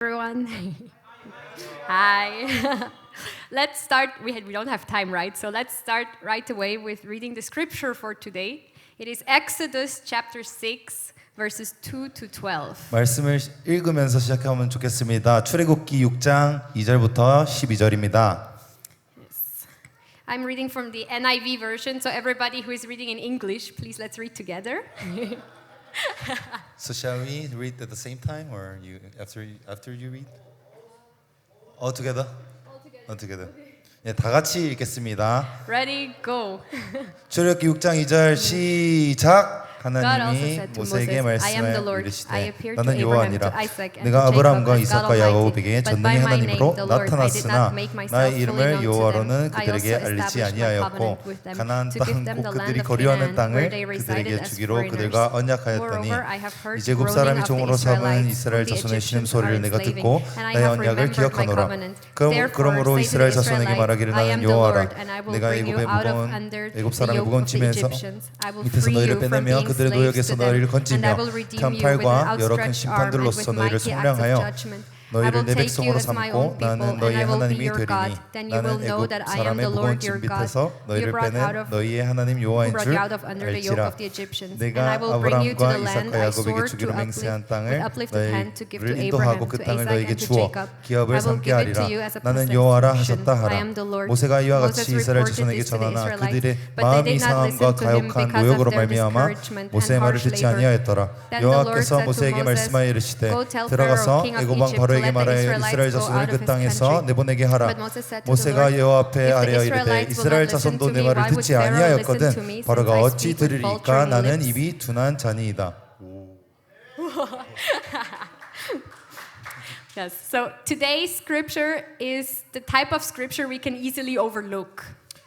Everyone. Hi. Let's start. We don't have time, right? So let's start right away with reading the scripture for today. It is Exodus chapter 6, verses 2 to 12. 말씀을 읽으면서 시작하면 좋겠습니다. 출애굽기 6장 2절부터 12절입니다. I'm reading from the NIV version, so everybody who is reading in English, please let's read together. So shall we read at the same time or you after you read? All together? All together. 예, 다 같이 읽겠습니다. Ready, go. 출애굽기 6장 2절 시작. God also 하나님이 said to 모세에게 Moses, I am the 말씀하여 Lord. I 이르시되 appeared to 나는 Abraham, to 여호와니라 Isaac, and 내가 to 아브라함과 Jacob as God 이삭과 Almighty. 야곱에게 But 전능의 by my 하나님으로 name, the Lord, I did 나타났으나 not make myself 나의 fully 이름을 known to them. 여호와로는 I 그들에게 also 알리지 established my 아니하였고 covenant with them 가나안 to give them 땅 the 곧 land 그들이 of 거류하는 Canaan, 땅을 where they resided 그들에게 as 주기로 foreigners. 그들과 언약하였더니 Moreover, I have heard 이제 곱 groaning 사람이 of the 종으로 삼은 Israelites, 이스라엘 whom the 자손의 Egyptians are 신음소리를 내가 enslaving, 듣고 and I 나의 have 언약을 remembered my 기억하노라. covenant. Therefore, 그러므로 say to 이스라엘 the 자손에게 Israelites, 말하기를 I am 나는 the Lord, 여호와라. and I will 내가 bring you 애굽의 out of 무거운 under 애굽 the 사람의 yoke 무거운 of the 짐에서 Egyptians. I will 밑에서 free 너희를 you from 빼내며 being 그들의 slaves 노역에서 to them, 너희를 and I 건지며 will redeem 큰 you with an 팔과 여러 큰 outstretched arm and 심판들로서 with 너희를 mighty acts of 속량하여 judgment. I 너희를 will 내 take you 백성으로 as my 삼고 own people, 나는 and 너희의 I will be 하나님이 your God. 되리니 Then you will 나는 know 애굽 that I am 사람의 the 무거운 Lord 짐 your God. 밑에서 You 너희를 brought out 빼낸 of 너희의 하나님 who 여호와인 brought 줄 you out of under the yoke 알지라. of the Egyptians. And 내가 I will bring you to the 아브라함과 land 이삭과 I 야곱에게 swore to 주기로 맹세한 with 땅을 uplifted hand to give to 너희를 Abraham, 인도하고 그 to 땅을 Isaac, 너희에게 and to 주어 Jacob. 기업을 I will 삼게 give it to 하리라. you as a 나는 여호와라 possession. 하셨다 I 하라. am the Lord. 모세가 이와 Moses 같이 이스라엘 reported 자손에게 this to the 전하나 Israelites, 그들의 but they 마음이 did not 상함과 listen to him 가혹한 because of 노역으로 their 말미암아 discouragement and 모세의 말을 harsh 듣지 labor. 아니하였더라. Then the Lord 여호와께서 said to 모세에게 Moses, 말씀하여 이르시되 Go tell 들어가서 Pharaoh, king of 애굽 왕 Egypt, to 바로에게 let the 말하여 Israelites 이스라엘 go 자손을 out 그 of his 땅에서 country. 내보내게 하라. But Moses said to the 모세가 Lord, 여호와 앞에 If the 아뢰어 이르되 Israelites will 이스라엘 not listen 자손도 to 내 me, 말을 why would 듣지 Pharaoh listen 아니하였거든 to me, since 바로가 I 어찌 speak with 들으리까 faltering 나는 lips? 입이 둔한 자니이다. Yes. So today's scripture is the type of scripture we can easily overlook.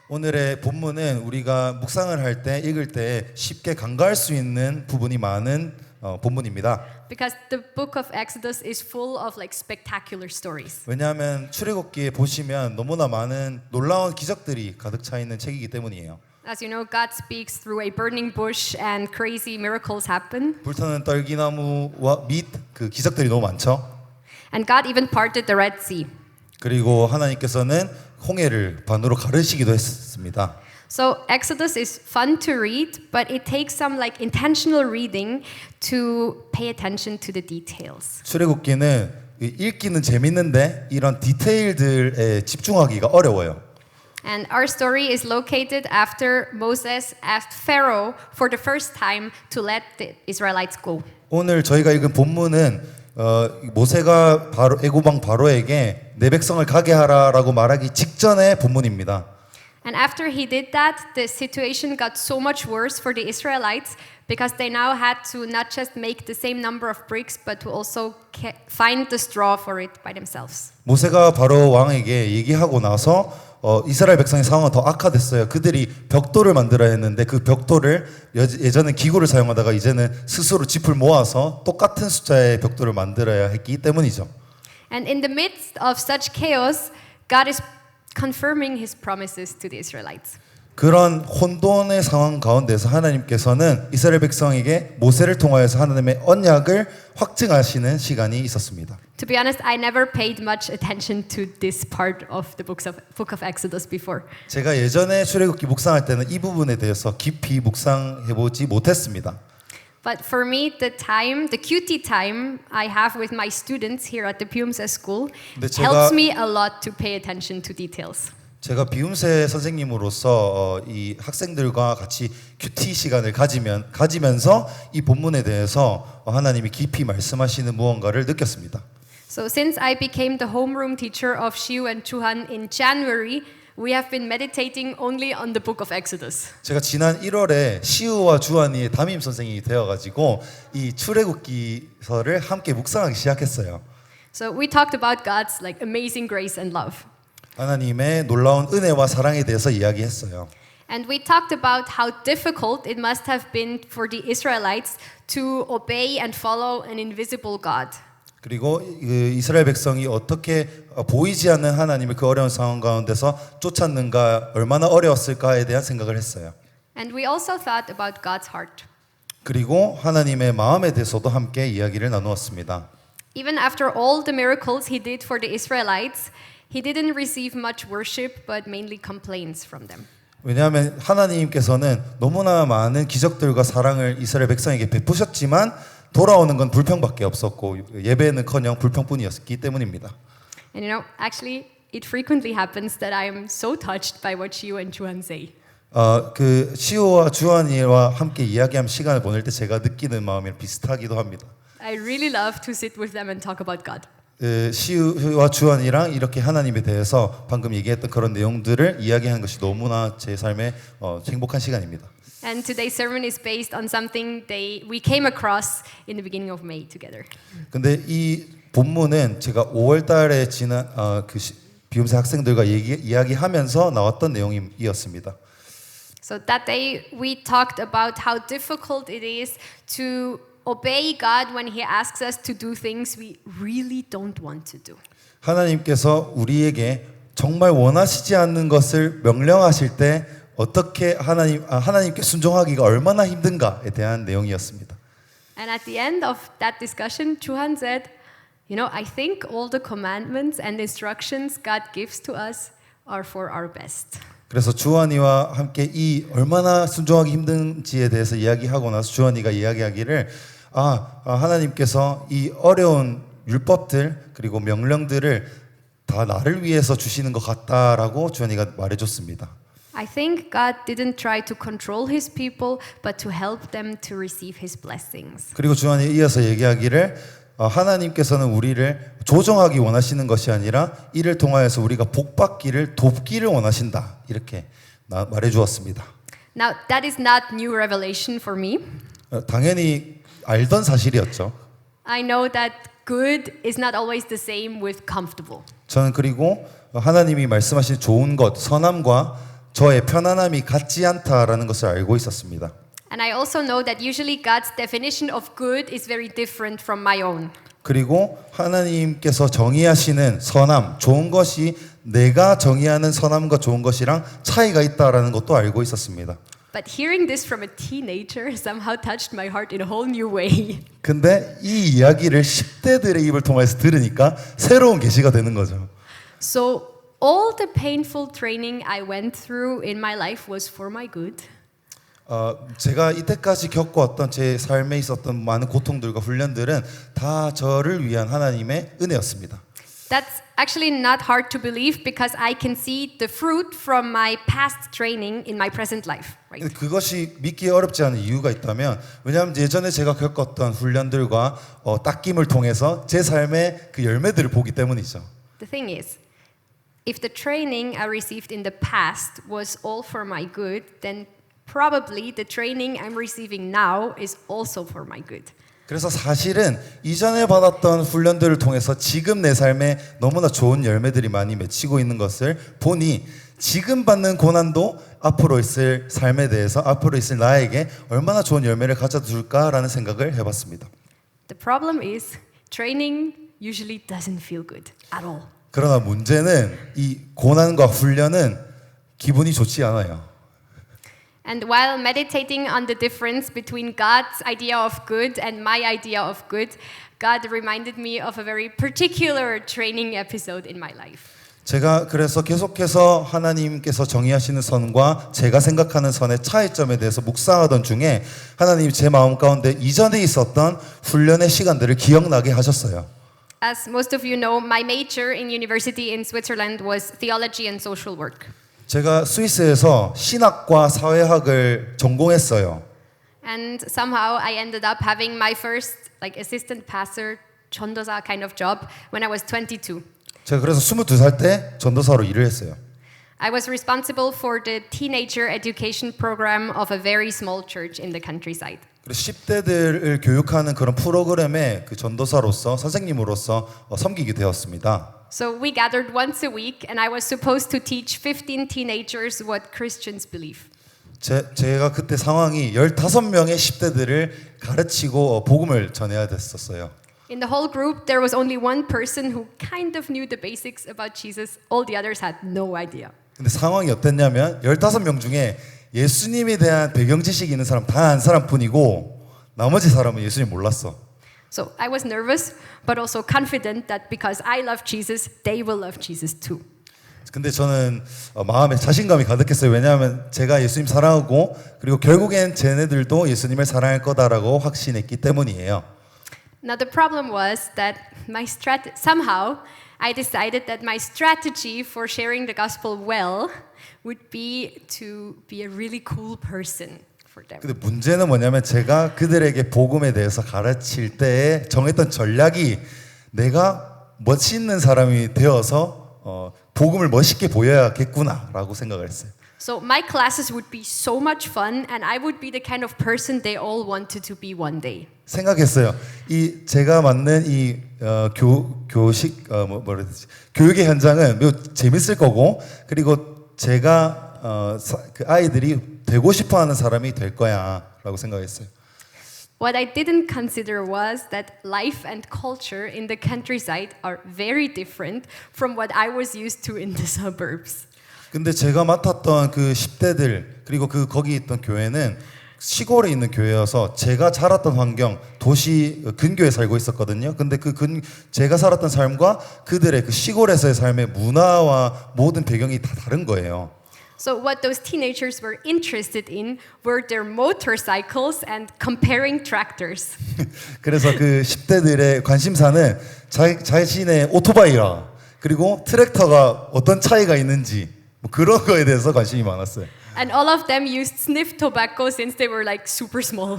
오늘의 본문은 우리가 묵상을 할 때 읽을 때 쉽게 간과할 수 있는 부분이 많은 본문입니다. Because the book of Exodus is full of like spectacular stories. 왜냐하면 출애굽기에 보시면 너무나 많은 놀라운 기적들이 가득 차 있는 책이기 때문이에요. As you know, God speaks through a burning bush and crazy miracles happen. 불타는 떨기나무와 및 그 기적들이 너무 많죠. And God even parted the Red Sea. 그리고 하나님께서는 홍해를 반으로 가르시기도 했습니다. So Exodus is fun to read, but it takes some like intentional reading to pay attention to the details. 출애굽기는 읽기는 재밌는데 이런 디테일들에 집중하기가 어려워요. And our story is located after Moses asked Pharaoh for the first time to let the Israelites go. 오늘 저희가 읽은 본문은 모세가 애굽 왕 바로에게 내 백성을 가게 하라라고 말하기 직전의 본문입니다. And after he did that, the situation got so much worse for the Israelites because they now had to not just make the same number of bricks, but to also find the straw for it by themselves. 모세가 바로 왕에게 얘기하고 나서 이스라엘 백성의 상황은 더 악화됐어요. 그들이 벽돌을 만들어야 했는데 그 벽돌을 예전엔 기구를 사용하다가 이제는 스스로 짚을 모아서 똑같은 숫자의 벽돌을 만들어야 했기 때문이죠. And in the midst of such chaos, God is confirming his promises to the Israelites. 그런 혼돈의 상황 가운데서 하나님께서는 이스라엘 백성에게 모세를 통하여서 하나님의 언약을 확증하시는 시간이 있었습니다. To be honest, I never paid much attention to this part of the book of Exodus before. 제가 예전에 출애굽기 묵상할 때는 이 부분에 대해서 깊이 묵상해 보지 못했습니다. But for me, the QT time I have with my students here at the Piumse School helps me a lot to pay attention to details. 제가 비움새 선생님으로서 이 학생들과 같이 큐티 시간을 가지면서 이 본문에 대해서 하나님이 깊이 말씀하시는 무언가를 느꼈습니다. So since I became the homeroom teacher of Shiu and Chuhan in January, we have been meditating only on the book of Exodus. 제가 지난 1월에 시우와 주한이의 담임 선생님이 되어가지고 이 출애굽기서를 함께 묵상하기 시작했어요. So we talked about God's like amazing grace and love. 하나님의 놀라운 은혜와 사랑에 대해서 이야기했어요. And we talked about how difficult it must have been for the Israelites to obey and follow an invisible God. 그리고 이스라엘 백성이 어떻게 보이지 않는 하나님을 그 어려운 상황 가운데서 쫓았는가 얼마나 어려웠을까에 대한 생각을 했어요. And we also thought about God's heart. 그리고 하나님의 마음에 대해서도 함께 이야기를 나누었습니다. Even after all the miracles he did for the Israelites, he didn't receive much worship, but mainly complaints from them. 왜냐하면 하나님께서는 너무나 많은 기적들과 사랑을 이스라엘 백성에게 베푸셨지만 돌아오는 건 불평밖에 없었고 예배는커녕 불평뿐이었기 때문입니다. And you know, actually, it frequently happens that I am so touched by what Shio and Juan say. 그 시오와 주한이와 함께 이야기하면 시간을 보낼 때 제가 느끼는 마음이 비슷하기도 합니다. I really love to sit with them and talk about God. 시우와 주한이랑 이렇게 하나님에 대해서 방금 얘기했던 그런 내용들을 이야기하는 것이 너무나 제 삶에 행복한 시간입니다. And today's sermon is based on something we came across in the beginning of May together. 근데 이 본문은 제가 5월 달에 지난 비움새 학생들과 이야기하면서 나왔던 내용이었습니다. So that day we talked about how difficult it is to obey God when He asks us to do things we really don't want to do. 하나님께서 우리에게 정말 원하시지 않는 것을 명령하실 때 어떻게 하나님께 순종하기가 얼마나 힘든가에 대한 내용이었습니다. And at the end of that discussion, Juhan said, "You know, I think all the commandments and instructions God gives to us are for our best." 그래서 주한이와 함께 이 얼마나 순종하기 힘든지에 대해서 이야기하고 나서 주한이가 이야기하기를 하나님께서 이 어려운 율법들 그리고 명령들을 다 나를 위해서 주시는 것 같다라고 주한이가 말해줬습니다. I think God didn't try to control His people, but to help them to receive His blessings. 그리고 주한이 이어서 얘기하기를 하나님께서는 우리를 조정하기 원하시는 것이 아니라 이를 통하여서 우리가 복받기를 돕기를 원하신다 이렇게 말해주었습니다. Now that is not new revelation for me. 당연히 알던 사실이었죠. I know that good is not always the same with comfortable. 저는 그리고 하나님이 말씀하신 좋은 것, 선함과 저의 편안함이 같지 않다라는 것을 알고 있었습니다. And I also know that usually God's definition of good is very different from my own. 그리고 하나님께서 정의하시는 선함, 좋은 것이 내가 정의하는 선함과 좋은 것이랑 차이가 있다라는 것도 알고 있었습니다. But hearing this from a teenager somehow touched my heart in a whole new way. 근데 이 이야기를 10대들의 입을 통해서 들으니까 새로운 계시가 되는 거죠. So all the painful training I went through in my life was for my good. 제가 이때까지 겪어왔던 제 삶에 있었던 많은 고통들과 훈련들은 다 저를 위한 하나님의 은혜였습니다. That's actually not hard to believe because I can see the fruit from my past training in my present life. Right? 그것이 믿기 어렵지 않은 이유가 있다면 왜냐하면 예전에 제가 겪었던 훈련들과 닦임을 통해서 제 삶의 그 열매들을 보기 때문이죠. The thing is, if the training I received in the past was all for my good, then probably the training I'm receiving now is also for my good. 그래서 사실은 이전에 받았던 훈련들을 통해서 지금 내 삶에 너무나 좋은 열매들이 많이 맺히고 있는 것을 보니 지금 받는 고난도 앞으로 있을 삶에 대해서 앞으로 있을 나에게 얼마나 좋은 열매를 가져줄까라는 생각을 해봤습니다. The problem is training usually doesn't feel good at all. 그러나 문제는 이 고난과 훈련은 기분이 좋지 않아요. And while meditating on the difference between God's idea of good and my idea of good, God reminded me of a very particular training episode in my life. 제가 그래서 계속해서 하나님께서 정의하시는 선과 제가 생각하는 선의 차이점에 대해서 묵상하던 중에 하나님이 제 마음 가운데 이전에 있었던 훈련의 시간들을 기억나게 하셨어요. As most of you know, my major in university in Switzerland was theology and social work. 제가 스위스에서 신학과 사회학을 전공했어요. And somehow I ended up having my first assistant pastor 전도사 kind of job when I was 22. 제가 그래서 22살 때 전도사로 일을 했어요. I was responsible for the teenager education program of a very small church in the countryside. 그래서 10대들을 교육하는 그런 프로그램의 그 전도사로서 선생님으로서 섬기게 되었습니다. So we gathered once a week and I was supposed to teach 15 teenagers what Christians believe. 제가 그때 상황이 15명의 10대들을 가르치고 복음을 전해야 됐었어요. In the whole group, there was only one person who kind of knew the basics about Jesus. All the others had no idea. 근데 상황이 어땠냐면 15명 중에 예수님에 대한 배경 지식이 있는 사람 단 한 사람뿐이고 나머지 사람은 예수님 몰랐어. So I was nervous, but also confident that because I love Jesus, they will love Jesus too. 근데 저는 마음에 자신감이 가득했어요. 왜냐하면 제가 예수님 사랑하고 그리고 결국엔 쟤네들도 예수님을 사랑할 거다라고 확신했기 때문이에요. Now the problem was that somehow I decided that my strategy for sharing the gospel well would be to be a really cool person for them. 근데 문제는 뭐냐면 제가 그들에게 복음에 대해서 가르칠 때 정했던 전략이 내가 멋있는 사람이 되어서 복음을 멋있게 보여야겠구나라고 생각을 했어요. So my classes would be so much fun and I would be the kind of person they all wanted to be one day. 생각했어요. 이 제가 맡는 이 교식 뭐라 해야 되지? 교육의 현장은 매우 재밌을 거고 그리고 제가 그 아이들이 되고 싶어하는 사람이 될 거야라고 생각했어요. What I didn't consider was that life and culture in the countryside are very different from what I was used to in the suburbs. 근데 제가 맡았던 그 10대들 그리고 그 거기 있던 교회는 시골에 있는 교회여서 제가 자랐던 환경 도시 근교에 살고 있었거든요. 근데 제가 살았던 삶과 그들의 그 시골에서의 삶의 문화와 모든 배경이 다 다른 거예요. So what those teenagers were interested in were their motorcycles and comparing tractors. 그래서 그 10대들의 관심사는 자신의 오토바이와 그리고 트랙터가 어떤 차이가 있는지 뭐 그런 거에 대해서 관심이 많았어요. And all of them used sniff tobacco since they were like super small.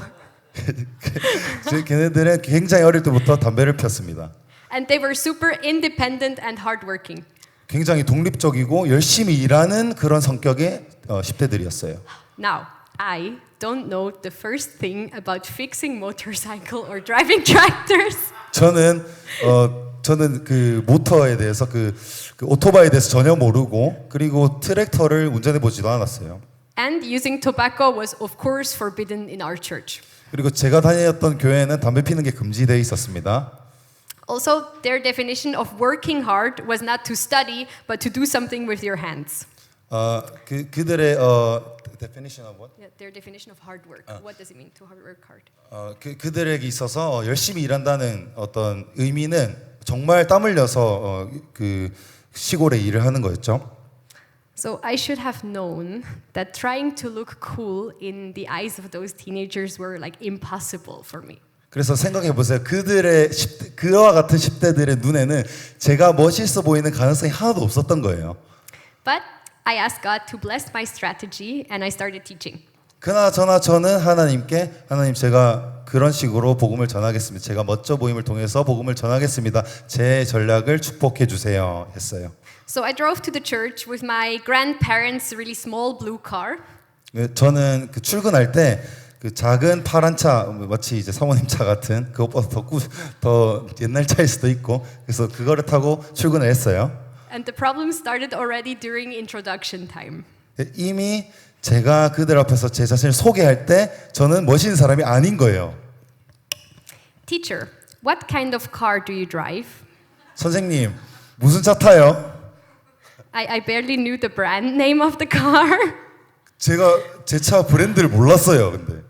걔네들은 굉장히 어릴 때부터 담배를 폈습니다. And they were super independent and hardworking. 굉장히 독립적이고 열심히 일하는 그런 성격의 10대들이었어요. Now, I don't know the first thing about fixing motorcycle or driving tractors. 저는 그 모터에 대해서 그 오토바이에 대해서 전혀 모르고 그리고 트랙터를 운전해 보지도 않았어요. And using tobacco was of course forbidden in our church. 그리고 제가 다녔던 교회는 담배 피는 게 금지되어 있었습니다. Also, their definition of working hard was not to study, but to do something with your hands. 그들의 definition of what? Yeah, their definition of hard work. What does it mean to work hard? 그들에게 있어서 열심히 일한다는 어떤 의미는 정말 땀 흘려서 그 시골에 일을 하는 거였죠. So I should have known that trying to look cool in the eyes of those teenagers were like impossible for me. 그래서 생각해 보세요. 그와 같은 10대들의 눈에는 제가 멋있어 보이는 가능성이 하나도 없었던 거예요. But I asked God to bless my strategy and I started teaching. 그나저나 저는 하나님 제가 그런 식으로 복음을 전하겠습니다. 제가 멋져 보임을 통해서 복음을 전하겠습니다. 제 전략을 축복해 주세요 했어요. So I drove to the church with my grandparents' really small blue car. 저는 그 출근할 때 그 작은 파란 차 마치 이제 사모님 차 같은 그것보다 더 옛날 차일 수도 있고 그래서 그거를 타고 출근을 했어요. And the problem started already during introduction time. 이미 제가 그들 앞에서 제 자신을 소개할 때 저는 멋있는 사람이 아닌 거예요. Teacher, what kind of car do you drive? 선생님, 무슨 차 타요? I barely knew the brand name of the car. 제가 제 차 브랜드를 몰랐어요, 근데.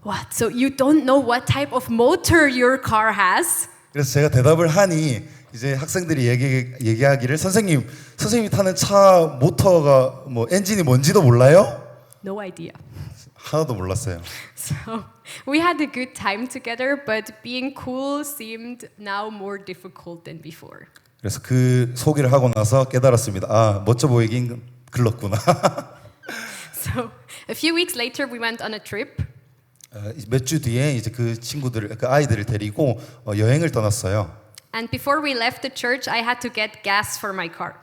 What? So you don't know what type of motor your car has? 그래서 제가 대답을 하니 이제 학생들이 얘기하기를 선생님이 타는 차 모터가 뭐 엔진이 뭔지도 몰라요? No idea. 하나도 몰랐어요. So we had a good time together, but being cool seemed now more difficult than before. 그래서 그 소개를 하고 나서 깨달았습니다. 아, 멋져 보이긴 글렀구나. So a few weeks later, we went on a trip. 몇 주 뒤에 이제 그 아이들을 데리고 여행을 떠났어요. And before we left the church, I had to get gas for my car.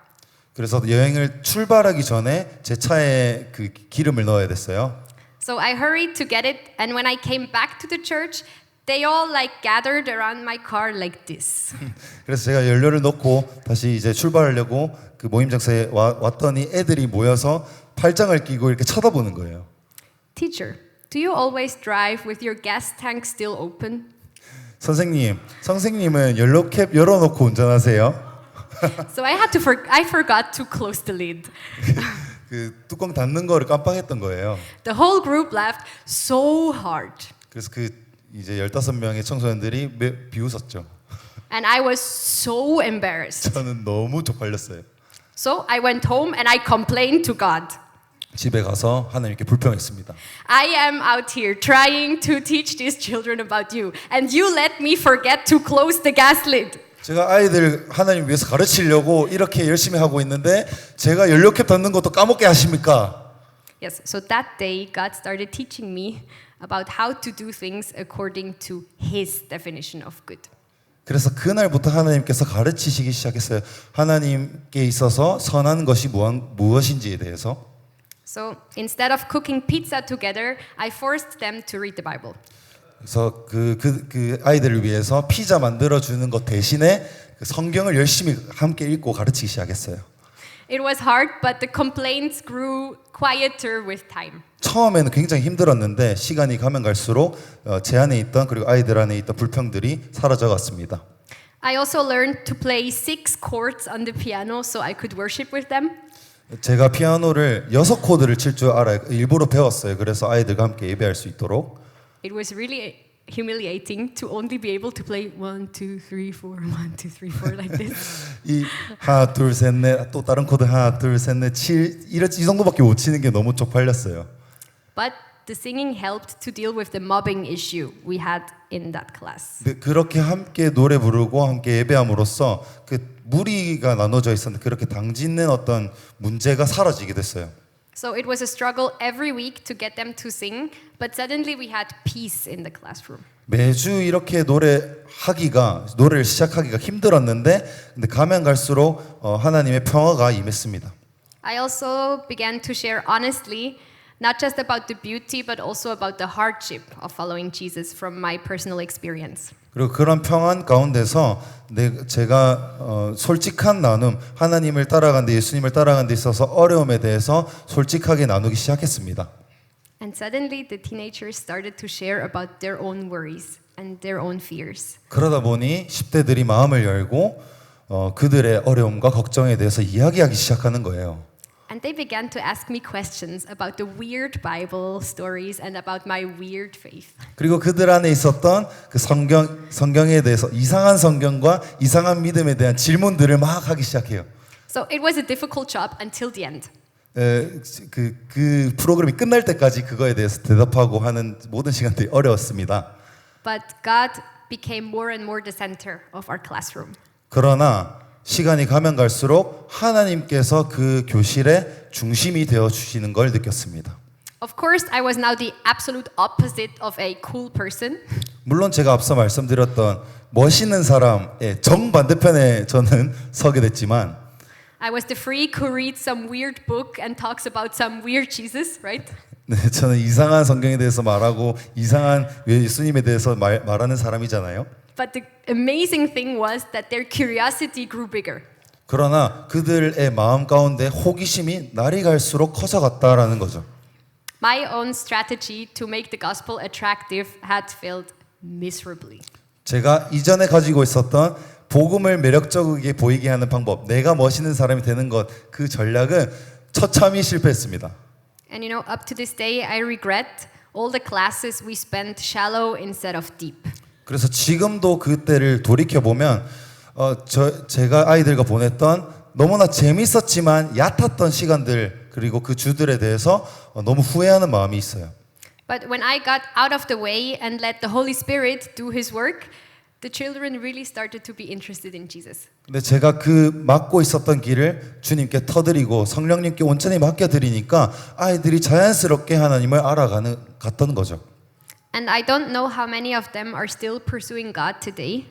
그래서 여행을 출발하기 전에 제 차에 그 기름을 넣어야 됐어요. So I hurried to get it, and when I came back to the church, they all like gathered around my car like this. 그래서 제가 연료를 넣고 다시 이제 출발하려고 그 모임 장소에 왔더니 애들이 모여서 팔짱을 끼고 이렇게 쳐다보는 거예요. Teacher, do you always drive with your gas tank still open? 선생님은 연료캡 열어놓고 운전하세요? So I forgot to close the lid. 그 뚜껑 닫는 거를 깜빡했던 거예요. The whole group laughed so hard. 그래서 그 이제 15명의 청소년들이 비웃었죠. And I was so embarrassed. 저는 너무 쪽팔렸어요. So I went home and I complained to God. 집에 가서 하나님께 불평했습니다. I am out here trying to teach these children about you, and you let me forget to close the gas lid. 제가 아이들 하나님 위해서 가르치려고 이렇게 열심히 하고 있는데 제가 연료캡 닫는 것도 까먹게 하십니까? Yes, so that day God started teaching me about how to do things according to His definition of good. 그래서 그날부터 하나님께서 가르치시기 시작했어요. 하나님께 있어서 선한 것이 무엇인지에 대해서. So instead of cooking pizza together, I forced them to read the Bible. 그래서 그 아이들을 위해서 피자 만들어 주는 것 대신에 그 성경을 열심히 함께 읽고 가르치기 시작했어요. It was hard, but the complaints grew quieter with time. 처음에는 굉장히 힘들었는데 시간이 가면 갈수록 제 안에 있던 그리고 아이들 안에 있던 불평들이 사라져 갔습니다. I also learned to play 6 chords on the piano so I could worship with them. 제가 피아노를 6코드를 칠 줄 알아요. 일부러 배웠어요. 그래서 아이들과 함께 예배할 수 있도록. It was really humiliating to only be able to play 1, 2, 3, 4, 1, 2, 3, 4 like this. 이 하나 둘 셋 넷 또 다른 코드 하나 둘 셋 넷 칠 이 정도밖에 못 치는 게 너무 쪽팔렸어요. But the singing helped to deal with the mobbing issue we had in that class. 근데 그렇게 함께 노래 부르고 함께 예배함으로써 그 무리가 나눠져 있었는데 그렇게 당짓는 어떤 문제가 사라지게 됐어요. So it was a struggle every week to get them to sing, but suddenly we had peace in the classroom. 매주 이렇게 노래를 시작하기가 힘들었는데 근데 가면 갈수록 하나님의 평화가 임했습니다. I also began to share honestly, not just about the beauty, but also about the hardship of following Jesus from my personal experience. 그리고 그런 평안 가운데서 제가 솔직한 나눔, 하나님을 따라가는 데 예수님을 따라가는 데 있어서 어려움에 대해서 솔직하게 나누기 시작했습니다. And suddenly the teenagers started to share about their own worries and their own fears. 그러다 보니 10대들이 마음을 열고 그들의 어려움과 걱정에 대해서 이야기하기 시작하는 거예요. And they began to ask me questions about the weird Bible stories and about my weird faith. 그리고 그들 안에 있었던 그 성경에 대해서 이상한 성경과 이상한 믿음에 대한 질문들을 막 하기 시작해요. So it was a difficult job until the end. 그 프로그램이 끝날 때까지 그거에 대해서 대답하고 하는 모든 시간들이 어려웠습니다. But God became more and more the center of our classroom. 그러나 시간이 가면 갈수록 하나님께서 그 교실의 중심이 되어 주시는 걸 느꼈습니다. Of course, I was now the absolute opposite of a cool person. 물론 제가 앞서 말씀드렸던 멋있는 사람의 정반대편에 저는 서게 됐지만 I was the freak who reads some weird book and talks about some weird Jesus, right? 네, 저는 이상한 성경에 대해서 말하고 이상한 예수님에 대해서 말하는 사람이잖아요. But the amazing thing was that their curiosity grew bigger. 그러나 그들의 마음 가운데 호기심이 날이 갈수록 커져갔다라는 거죠. My own strategy to make the gospel attractive had failed miserably. 제가 이전에 가지고 있었던 복음을 매력적이게 보이게 하는 방법, 내가 멋있는 사람이 되는 것, 그 전략은 처참히 실패했습니다. And you know, up to this day, I regret all the classes we spent shallow instead of deep. 그래서 지금도 그때를 돌이켜 보면 제가 아이들과 보냈던 너무나 재밌었지만 얕았던 시간들 그리고 그 주들에 대해서 너무 후회하는 마음이 있어요. But when I got out of the way and let the Holy Spirit do His work, the children really started to be interested in Jesus. 근데 제가 그 막고 있었던 길을 주님께 터드리고 성령님께 온전히 맡겨드리니까 아이들이 자연스럽게 하나님을 갔던 거죠. And I don't know how many of them are still pursuing God today.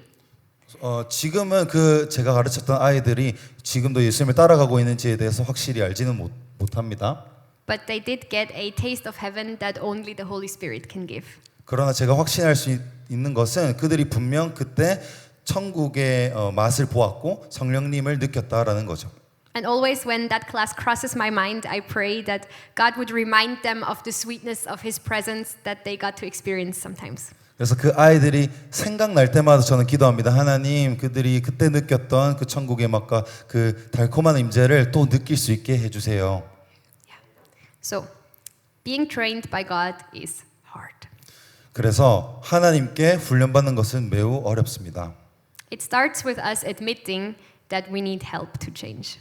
지금은 제가 가르쳤던 아이들이 지금도 예수님을 따라가고 있는지에 대해서 확실히 알지는 못합니다. But they did get a taste of heaven that only the Holy Spirit can give. 그러나 제가 확신할 수 있는 것은 그들이 분명 그때 천국의 맛을 보았고 성령님을 느꼈다라는 거죠. And always when that class crosses my mind, I pray that God would remind them of the sweetness of His presence that they got to experience sometimes. 그래서 그 아이들이 생각날 때마다 저는 기도합니다. 하나님, 그들이 그때 느꼈던 그 천국의 맛과 그 달콤한 임재를 또 느낄 수 있게 해주세요. So, being trained by God is hard. 그래서 하나님께 훈련받는 것은 매우 어렵습니다. It starts with us admitting that we need help to change.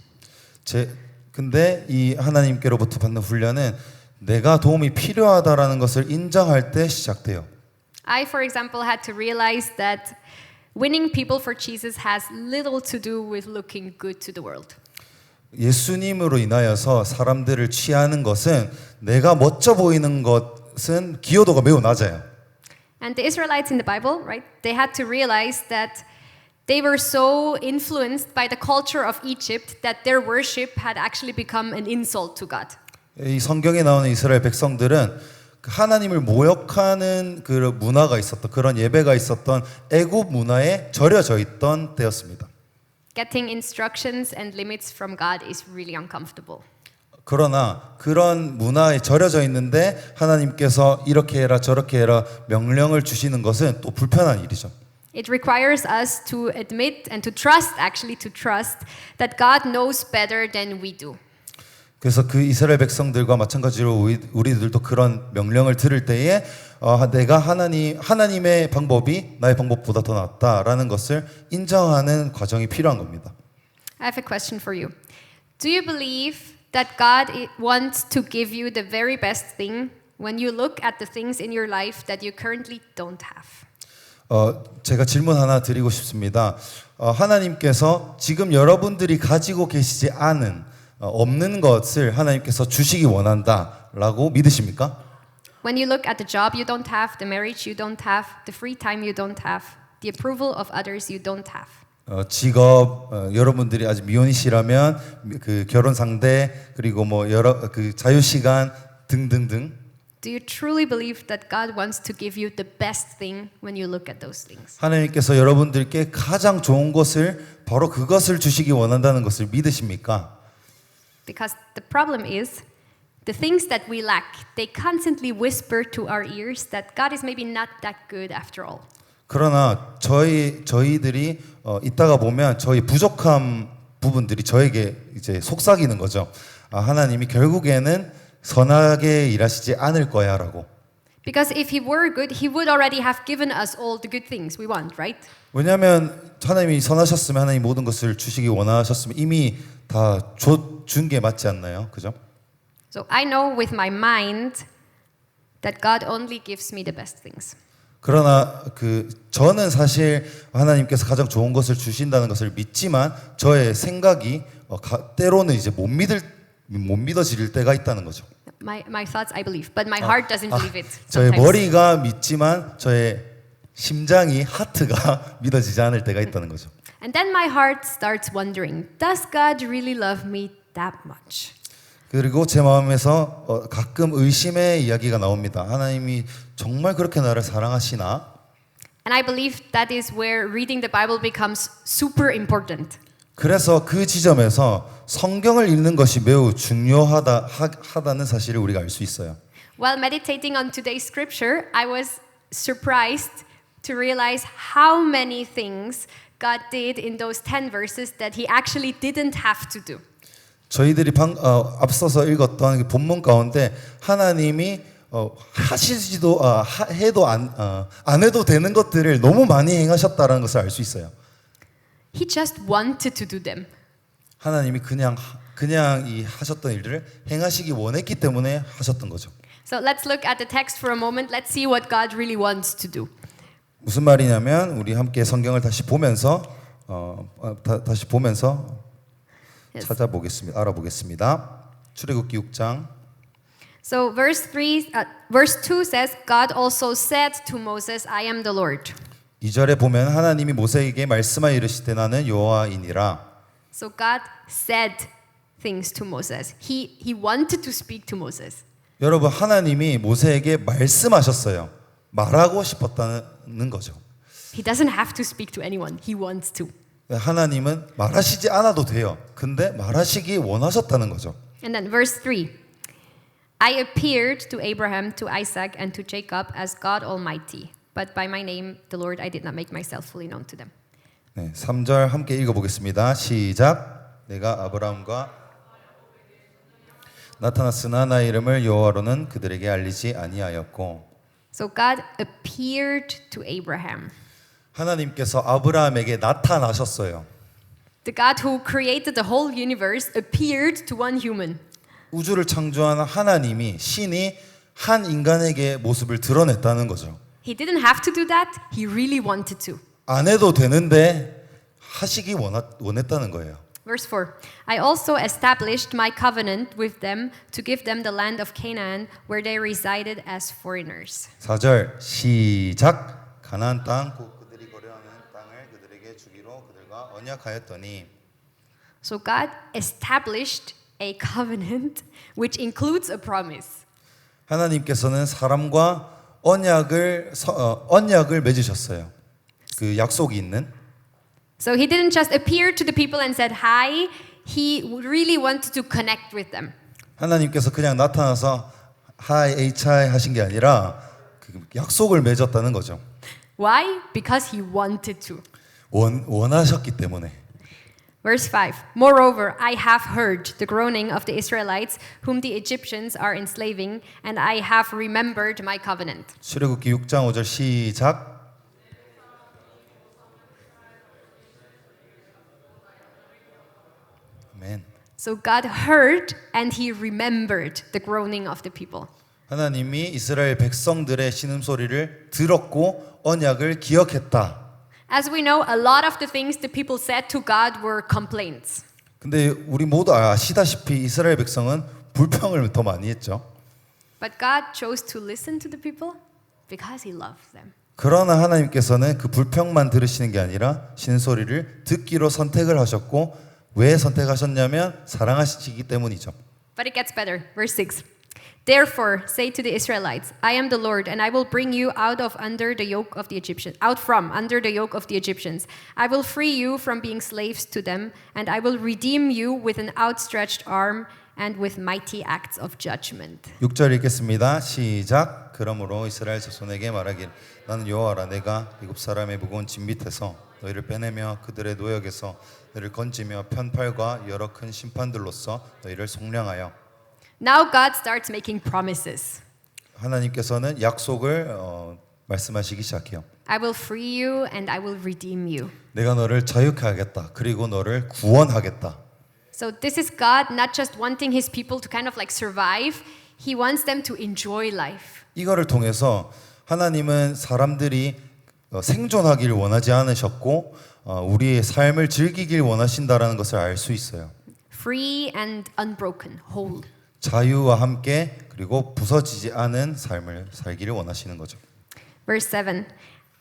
근데 이 하나님께로부터 받는 훈련은 내가 도움이 필요하다라는 것을 인정할 때 시작돼요. I, for example, had to realize that winning people for Jesus has little to do with looking good to the world. 예수님으로 인하여서 사람들을 취하는 것은 내가 멋져 보이는 것은 기여도가 매우 낮아요. And the Israelites in the Bible, right? They had to realize that they were so influenced by the culture of Egypt that their worship had actually become an insult to God. 이 성경에 나오는 이스라엘 백성들은 하나님을 모욕하는 그 문화가 있었던 그런 예배가 있었던 애굽 문화에 절여져 있던 때였습니다. Getting instructions and limits from God is really uncomfortable. 그러나 그런 문화에 절여져 있는데 하나님께서 이렇게 해라 저렇게 해라 명령을 주시는 것은 또 불편한 일이죠. It requires us to admit and to trust, actually to trust, that God knows better than we do. 그래서 그 이스라엘 백성들과 마찬가지로 우리들도 그런 명령을 들을 때에 내가 하나님의 방법이 나의 방법보다 더 낫다라는 것을 인정하는 과정이 필요한 겁니다. I have a question for you. Do you believe that God wants to give you the very best thing when you look at the things in your life that you currently don't have? 제가 질문 하나 드리고 싶습니다. 하나님께서 지금 여러분들이 가지고 계시지 않은 없는 것을 하나님께서 주시기 원한다라고 믿으십니까? When you look at the job you don't have, the marriage you don't have, the free time you don't have, the approval of others you don't have. 직업 여러분들이 아직 미혼이시라면 그 결혼 상대 그리고 뭐 여러 그 자유 시간 등등등. Do you truly believe that God wants to give you the best thing when you look at those things? 하나님께서 여러분들께 가장 좋은 것을 바로 그것을 주시기 원한다는 것을 믿으십니까? Because the problem is, the things that we lack, they constantly whisper to our ears that God is maybe not that good after all. 그러나 저희들이 있다가 보면 저희 부족한 부분들이 저에게 이제 속삭이는 거죠. 하나님이 결국에는 선하게 일하시지 않을 거야라고. Because if He were good, He would already have given us all the good things we want, right? 왜냐하면 하나님이 선하셨으면 하나님 모든 것을 주시기 원하셨으면 이미 다 준 게 맞지 않나요? 그죠? So I know with my mind that God only gives me the best things. 그러나 저는 사실 하나님께서 가장 좋은 것을 주신다는 것을 믿지만 저의 생각이 때로는 이제 못 믿어질 때가 있다는 거죠. My thoughts I believe, but my heart doesn't believe it. 저의 sometimes. 머리가 믿지만 저의 심장이 하트가 믿어지지 않을 때가 있다는 거죠. And then my heart starts wondering, does God really love me that much? 그리고 제 마음에서 가끔 의심의 이야기가 나옵니다. 하나님이 정말 그렇게 나를 사랑하시나? And I believe that is where reading the Bible becomes super important. 그래서 그 지점에서 성경을 읽는 것이 매우 중요하다는 사실을 우리가 알 수 있어요. While meditating on today's scripture, I was surprised to realize how many things God did in those 10 verses that He actually didn't have to do. 저희들이 앞서서 읽었던 그 본문 가운데 하나님이 하시지도 해도 안 해도 되는 것들을 너무 많이 행하셨다라는 것을 알 수 있어요. He just wanted to do them. 하나님이 그냥 이 하셨던 일들을 행하시기 원했기 때문에 하셨던 거죠. So let's look at the text for a moment. Let's see what God really wants to do. 무슨 말이냐면 우리 함께 성경을 다시 보면서 Yes. 알아보겠습니다. 출애굽기 6장. So verse 2 says, God also said to Moses, I am the Lord. 2절에 보면 하나님이 모세에게 말씀하여 이르시되 나는 여호와이니라. So God said things to Moses. He wanted to speak to Moses. 여러분 하나님이 모세에게 말씀하셨어요. 말하고 싶었다는 거죠. He doesn't have to speak to anyone. He wants to. 하나님은 말하시지 않아도 돼요. 근데 말하시기 원하셨다는 거죠. And then verse 3. I appeared to Abraham, to Isaac, and to Jacob as God Almighty. But by my name, the Lord, I did not make myself fully known to them. 네, 3절 함께 읽어보겠습니다. 시작. 내가 아브라함과 나타났으나 나의 이름을 여호와로는 그들에게 알리지 아니하였고. So God appeared to Abraham. 하나님께서 아브라함에게 나타나셨어요. The God who created the whole universe appeared to one human. 우주를 창조한 하나님이 신이 한 인간에게 모습을 드러냈다는 거죠. He didn't have to do that. He really wanted to. 안 해도 되는데 하시기 원했다는 거예요. Verse 4. I also established my covenant with them to give them the land of Canaan where they resided as foreigners. 4절 시작. 가나안 땅 곧 그들이 거래하는 땅을 그들에게 주기로 그들과 언약하였더니. So God established a covenant which includes a promise. 하나님께서는 사람과 언약을 맺으셨어요. 그 약속이 있는. So he didn't just appear to the people and said hi. He really wanted to connect with them. 하나님께서 그냥 나타나서 하이 HI 하신 게 아니라 그 약속을 맺었다는 거죠. Why? Because he wanted to. 원하셨기 때문에. Verse 5. Moreover, I have heard the groaning of the Israelites whom the Egyptians are enslaving, and I have remembered my covenant. 출애굽기 6장 5절 시작. 아멘. So God heard and he remembered the groaning of the people. 하나님이 이스라엘 백성들의 신음소리를 들었고 언약을 기억했다. As we know, a lot of the things the people said to God were complaints. 근데 우리 모두 아시다시피 이스라엘 백성은 불평을 더 많이 했죠. But God chose to listen to the people because he loved them. 그러나 하나님께서는 그 불평만 들으시는 게 아니라 신소리를 듣기로 선택을 하셨고 왜 선택하셨냐면 사랑하시기 때문이죠. But it gets better. Verse 6. Therefore, say to the Israelites, I am the Lord, and I will bring you out from under the yoke of the Egyptians. I will free you from being slaves to them, and I will redeem you with an outstretched arm and with mighty acts of judgment. 6절 읽겠습니다. 시작. 그러므로 이스라엘 자손에게 말하길 나는 여호와라 내가 애굽 사람의 무거운 짐 밑에서 너희를 빼내며 그들의 노역에서 너희를 건지며 편팔과 여러 큰 심판들로서 너희를 속량하여. Now God starts making promises. 하나님께서는 약속을 말씀하시기 시작해요. I will free you and I will redeem you. 내가 너를 자유케 하겠다. 그리고 너를 구원하겠다. So this is God not just wanting his people to kind of like survive, he wants them to enjoy life. 이거를 통해서 하나님은 사람들이 생존하기를 원하지 않으셨고 우리의 삶을 즐기길 원하신다라는 것을 알 수 있어요. Free and unbroken, whole. 자유와 함께 그리고 부서지지 않은 삶을 살기를 원하시는 거죠. Verse 7.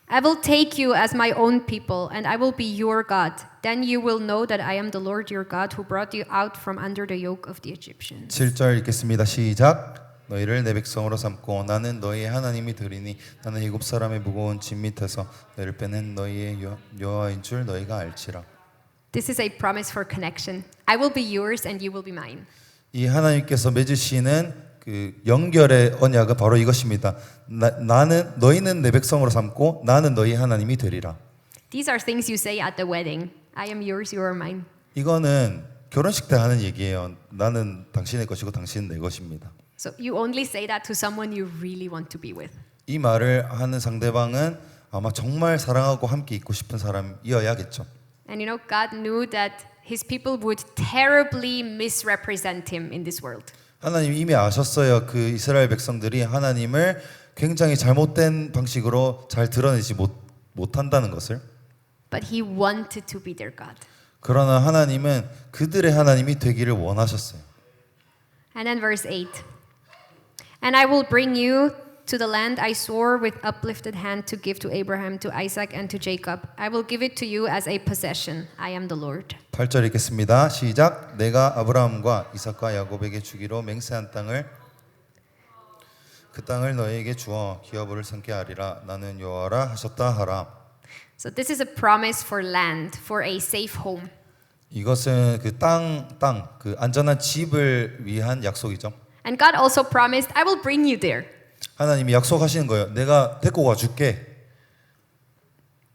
I will take you as my own people, and I will be your God. Then you will know that I am the Lord your God who brought you out from under the yoke of the Egyptians. 7절 읽겠습니다. 시작. 너희를 내 백성으로 삼고 나는 너희의 하나님이 되리니 나는 애굽 사람의 무거운 짐 밑에서 너희를 빼낸 너희의 여호와인 줄 너희가 알지라. This is a promise for connection. I will be yours and you will be mine. 이 하나님께서 맺으시는 그 연결의 언약은 바로 이것입니다. 너희는 내 백성으로 삼고 나는 너희 하나님이 되리라. These are things you say at the wedding. I am yours, you are mine. 이거는 결혼식 때 하는 얘기예요. 나는 당신의 것이고 당신은 내 것입니다. So you only say that to someone you really want to be with. 이 말을 하는 상대방은 아마 정말 사랑하고 함께 있고 싶은 사람이어야겠죠. And you know, God knew that his people would terribly misrepresent him in this world. 하나님 이미 아셨어요. 그 이스라엘 백성들이 하나님을 굉장히 잘못된 방식으로 잘 드러내지 못한다는 것을. But he wanted to be their God. 그러나 하나님은 그들의 하나님이 되기를 원하셨어요. And then verse 8. And I will bring you to the land I swore with uplifted hand to give to Abraham, to Isaac, and to Jacob. I will give it to you as a possession. I am the Lord. 8절 읽겠습니다. 시작. 내가 아브라함과 이삭과 야곱에게 주기로 맹세한 땅을 그 땅을 너희에게 주어 기업을 삼게 하리라. 나는 여호와라 하셨다 하라. So this is a promise for land, for a safe home. 이것은 그 그 안전한 집을 위한 약속이죠. And God also promised, I will bring you there. 하나님이 약속하시는 거예요. 내가 데리고 가줄게.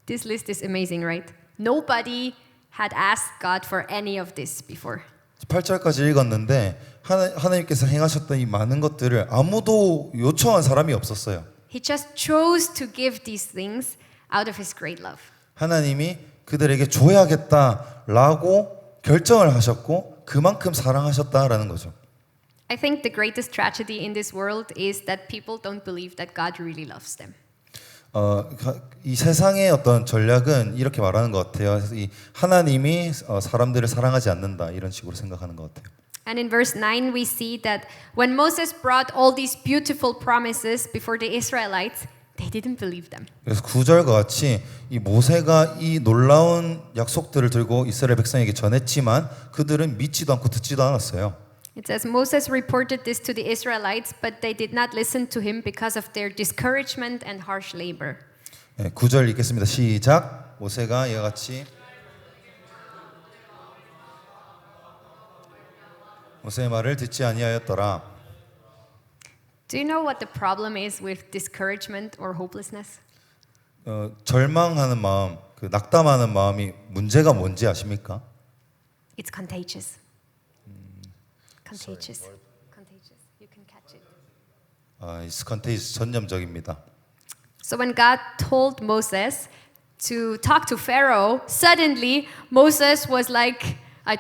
This list is amazing, right? Nobody had asked God for any of this before. 8절까지 읽었는데 하나님께서 행하셨던 이 많은 것들을 아무도 요청한 사람이 없었어요. He just chose to give these things out of his great love. 하나님이 그들에게 줘야겠다라고 결정을 하셨고 그만큼 사랑하셨다라는 거죠. I think the greatest tragedy in this world is that people don't believe that God really loves them. 이 세상의 어떤 전략은 이렇게 말하는 것 같아요. 이 하나님이 사람들을 사랑하지 않는다 이런 식으로 생각하는 것 같아요. And in verse 9 we see that when Moses brought all these beautiful promises before the Israelites, they didn't believe them. 그래서 9절과 같이 이 모세가 이 놀라운 약속들을 들고 이스라엘 백성에게 전했지만 그들은 믿지도 않고 듣지도 않았어요. It says Moses reported this to the Israelites, but they did not listen to him because of their discouragement and harsh labor. 9절 읽겠습니다. 시작. 모세가 이와 같이 모세의 말을 듣지 아니하였더라. Do you know what the problem is with discouragement or hopelessness? 절망하는 마음, 그 낙담하는 마음이 문제가 뭔지 아십니까? It's contagious. Contagious. Contagious. You can catch it. It's contagious, 전염적입니다. So when God told Moses to talk to Pharaoh, suddenly Moses was like, I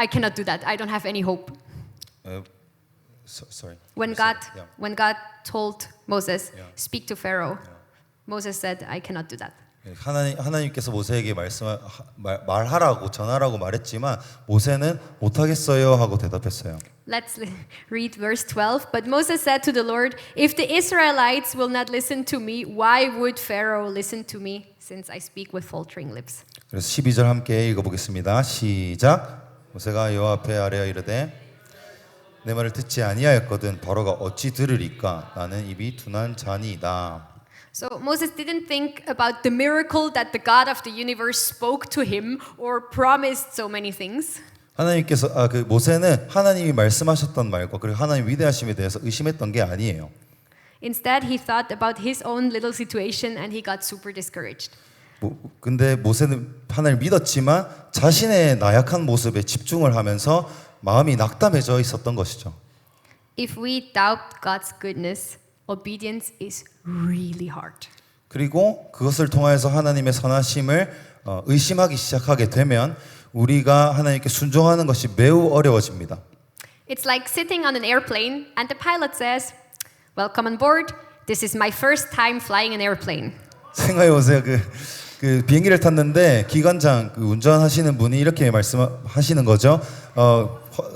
cannot do that. I don't have any hope. Sorry. When God told Moses, Yeah. speak to Pharaoh, Moses said, I cannot do that. 하나님께서 모세에게 말하라고 전하라고 말했지만 모세는 못하겠어요 하고 대답했어요. Let's read verse 12. But Moses said to the Lord, if the Israelites will not listen to me, why would Pharaoh listen to me, since I speak with faltering lips? 그래서 12절 함께 읽어보겠습니다. 시작. 모세가 여호와 앞에 아뢰어 이르되 내 말을 듣지 아니하였거든 바로가 어찌 들으리까 나는 입이 둔한 자니이다. So Moses didn't think about the miracle that the God of the universe spoke to him or promised so many things. 하나님께서 그 모세는 하나님이 말씀하셨던 말과 그리고 하나님 위대하심에 대해서 의심했던 게 아니에요. Instead, he thought about his own little situation and he got super discouraged. 근데 모세는 하나님을 믿었지만 자신의 나약한 모습에 집중을 하면서 마음이 낙담해져 있었던 것이죠. If we doubt God's goodness, obedience is really hard. 그리고 그것을 통하여서 하나님의 선하심을 의심하기 시작하게 되면 우리가 하나님께 순종하는 것이 매우 어려워집니다. It's like sitting on an airplane and the pilot says, "Welcome on board. This is my first time flying an airplane." 생각해 보세요. 그 비행기를 탔는데 기관장 운전하시는 분이 이렇게 말씀하시는 거죠.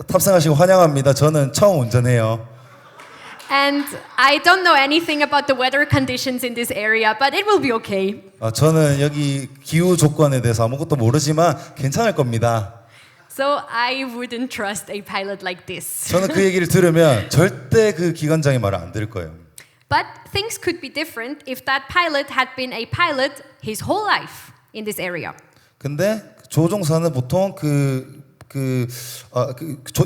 탑승하시고 환영합니다. 저는 처음 운전해요. And I don't know anything about the weather conditions in this area, but it will be okay. 저는 여기 기후 조건에 대해서 아무것도 모르지만 괜찮을 겁니다. So I wouldn't trust a pilot like this. 저는 그 얘기를 들으면 절대 그 기관장의 말을 안 들을 거예요. But things could be different if that pilot had been a pilot his whole life in this area. 근데 조종사는 보통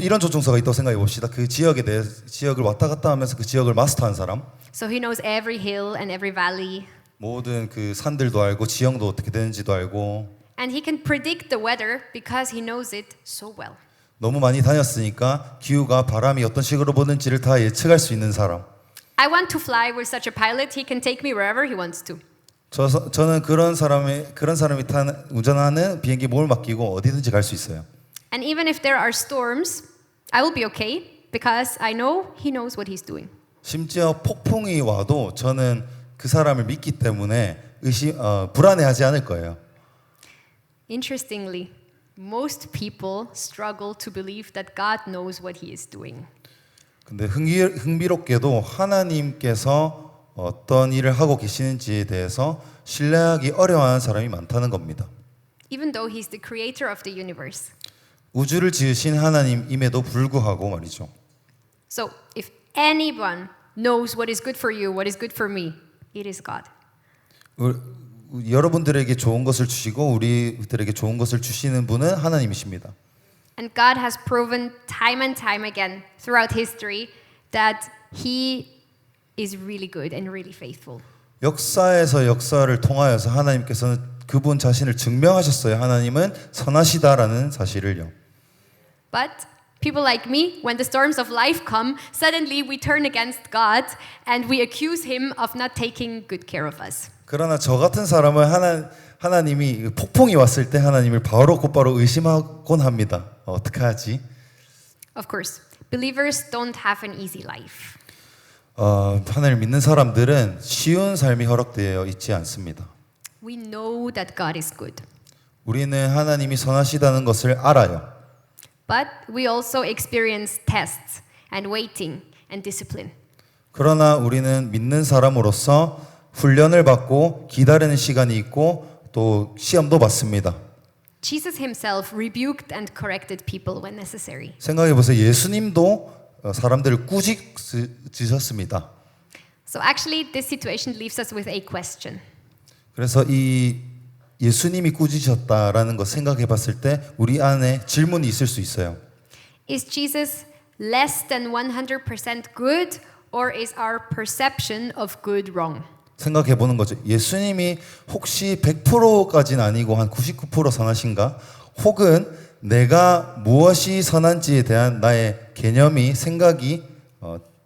이런 조종사가 있다고 생각해 봅시다. 그 지역을 왔다 갔다 하면서 그 지역을 마스터한 사람. So he knows every hill and every valley. 모든 그 산들도 알고 지형도 어떻게 되는지도 알고. And he can predict the weather because he knows it so well. 너무 많이 다녔으니까 기후가 바람이 어떤 식으로 부는지를 다 예측할 수 있는 사람. I want to fly with such a pilot. He can take me wherever he wants to. 저는 그런 사람이 운전하는 비행기 몸을 맡기고 어디든지 갈 수 있어요. And even if there are storms, I will be okay because I know he knows what he's doing. 심지어 폭풍이 와도 저는 그 사람을 믿기 때문에 불안해하지 않을 거예요. Interestingly, most people struggle to believe that God knows what he is doing. 근데 흥미롭게도 하나님께서 어떤 일을 하고 계시는지에 대해서 신뢰하기 어려워하는 사람이 많다는 겁니다. Even though he's the creator of the universe. 우주를 지으신 하나님임에도 불구하고 말이죠. So, if anyone knows what is good for you, what is good for me, it is God. 여러분들에게 좋은 것을 주시고 우리들에게 좋은 것을 주시는 분은 하나님이십니다. And God has proven time and time again throughout history that he is really good and really faithful. 역사에서 역사를 통하여서 하나님께서는 그분 자신을 증명하셨어요. 하나님은 선하시다라는 사실을요. But People like me, when the storms of life come, suddenly we turn against God and we accuse him of not taking good care of us. 그러나 저 같은 사람은 하나님이 폭풍이 왔을 때 하나님을 바로 곧바로 의심하곤 합니다. 어떻게 하지? Of course, believers don't have an easy life. 하나님을 믿는 사람들은 쉬운 삶이 허락되어 있지 않습니다. We know that God is good. 우리는 하나님이 선하시다는 것을 알아요. But we also experience tests and waiting and discipline. 그러나 우리는 믿는 사람으로서 훈련을 받고 기다리는 시간이 있고 또 시험도 받습니다. Jesus himself rebuked and corrected people when necessary. 생각해 보세요. 예수님도 사람들을 꾸짖으셨습니다. So actually this situation leaves us with a question. 그래서 이 예수님이 꾸짖으셨다라는 것 생각해 봤을 때 우리 안에 질문이 있을 수 있어요. Is Jesus less than 100% good or is our perception of good wrong? 생각해 보는 거죠. 예수님이 혹시 100%까지는 아니고 한 99% 선하신가? 혹은 내가 무엇이 선한지에 대한 나의 개념이 생각이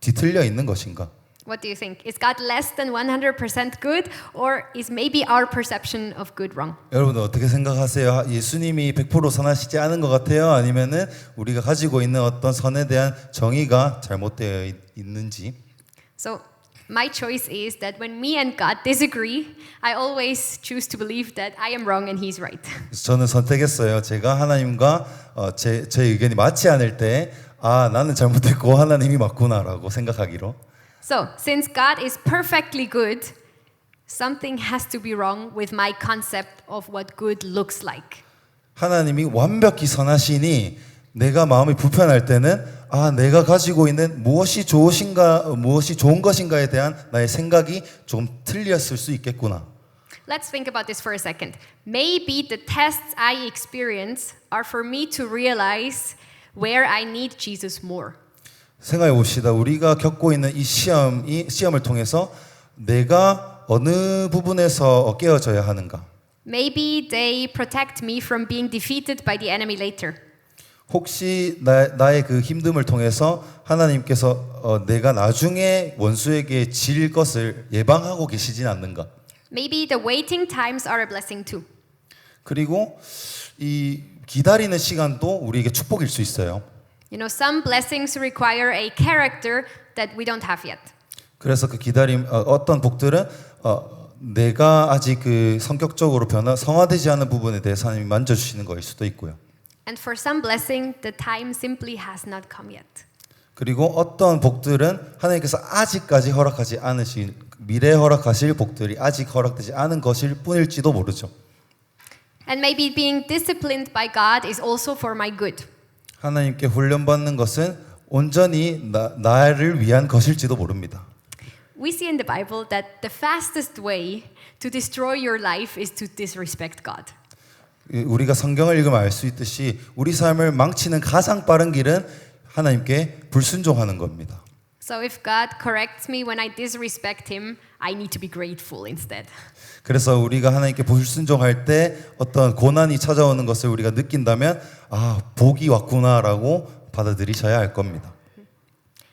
뒤틀려 있는 것인가? What do you think? Is God less than 100% good or is maybe our perception of good wrong? 여러분 어떻게 생각하세요? 예수님이 100% 선하시지 않은 것 같아요? 아니면은 우리가 가지고 있는 어떤 선에 대한 정의가 잘못되어 있는지? So my choice is that when me and God disagree, I always choose to believe that I am wrong and He's right. 저는 선택했어요. 제가 하나님과 제 의견이 맞지 않을 때 나는 잘못했고 하나님이 맞구나라고 생각하기로. So, since God is perfectly good, something has to be wrong with my concept of what good looks like. 하나님이 완벽히 선하시니 내가 마음이 불편할 때는 내가 가지고 있는 무엇이 좋은 것인가에 대한 나의 생각이 좀 틀렸을 수 있겠구나. Let's think about this for a second. Maybe the tests I experience are for me to realize where I need Jesus more. 생각해 봅시다. 우리가 겪고 있는 이 시험을 통해서 내가 어느 부분에서 깨어져야 하는가? Maybe they protect me from being defeated by the enemy later. 혹시 나의 그 힘듦을 통해서 하나님께서 내가 나중에 원수에게 질 것을 예방하고 계시진 않는가? Maybe the waiting times are a blessing too. 그리고 이 기다리는 시간도 우리에게 축복일 수 있어요. You know, some blessings require a character that we don't have yet. 그래서 그 기다림 어떤 복들은 내가 아직 그 성격적으로 성화되지 않은 부분에 대해서 하나님이 만져주시는 거일 수도 있고요. And for some blessing, the time simply has not come yet. 그리고 어떤 복들은 하나님께서 아직까지 허락하지 않으신 미래에 허락하실 복들이 아직 허락되지 않은 것일 뿐일지도 모르죠. And maybe being disciplined by God is also for my good. 하나님께 훈련받는 것은 온전히 나를 위한 것일지도 모릅니다. We see in the Bible that the fastest way to destroy your life is to disrespect God. 우리가 성경을 읽으면 알 수 있듯이 우리 삶을 망치는 가장 빠른 길은 하나님께 불순종하는 겁니다. So if God corrects me when I disrespect Him, I need to be grateful instead. 그래서 우리가 하나님께 불순종할 때 어떤 고난이 찾아오는 것을 우리가 느낀다면 복이 왔구나라고 받아들이셔야 할 겁니다.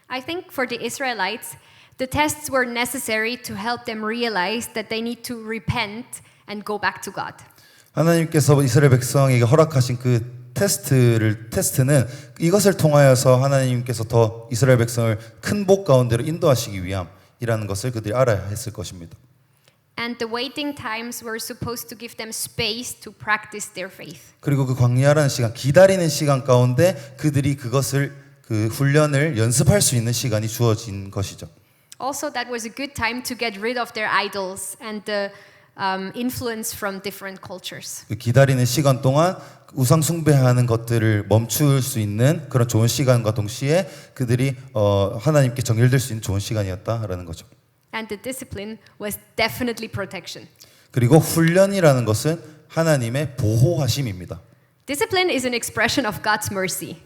I think for the Israelites, the tests were necessary to help them realize that they need to repent and go back to God. 하나님께서 이스라엘 백성에게 허락하신 그 테스트는 이것을 통하여서 하나님께서 더 이스라엘 백성을 큰 복 가운데로 인도하시기 위함이라는 것을 그들이 알아야 했을 것입니다. And the waiting times were supposed to give them space to practice their faith. 그리고 그 광야라는 시간, 기다리는 시간 가운데 그들이 그 훈련을 연습할 수 있는 시간이 주어진 것이죠. Also, that was a good time to get rid of their idols and the influence from different cultures. 그 기다리는 시간 동안 우상 숭배하는 것들을 멈출 수 있는 그런 좋은 시간과 동시에 그들이 하나님께 정결될 수 있는 좋은 시간이었다라는 거죠. And the discipline was definitely protection. 그리고 훈련이라는 것은 하나님의 보호하심입니다. Discipline is an expression of God's mercy.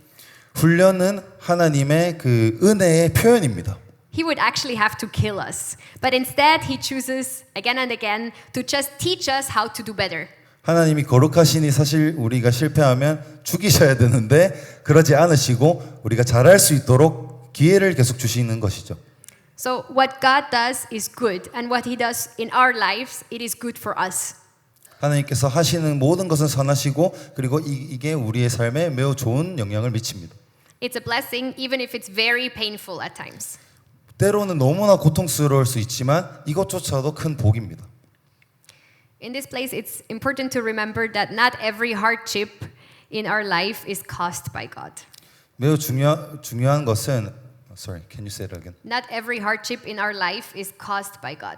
훈련은 하나님의 그 은혜의 표현입니다. He would actually have to kill us, but instead he chooses again and again to just teach us how to do better. 하나님이 거룩하시니 사실 우리가 실패하면 죽이셔야 되는데 그러지 않으시고 우리가 잘할 수 있도록 기회를 계속 주시는 것이죠. So what God does is good, and what He does in our lives, it is good for us. 하나님께서 하시는 모든 것은 선하시고 그리고 이게 우리의 삶에 매우 좋은 영향을 미칩니다. It's a blessing, even if it's very painful at times. 때로는 너무나 고통스러울 수 있지만 이것조차도 큰 복입니다. In this place, it's important to remember that not every hardship in our life is caused by God. 매우 중요한 것은 sorry, can you say it again? Not every hardship in our life is caused by God,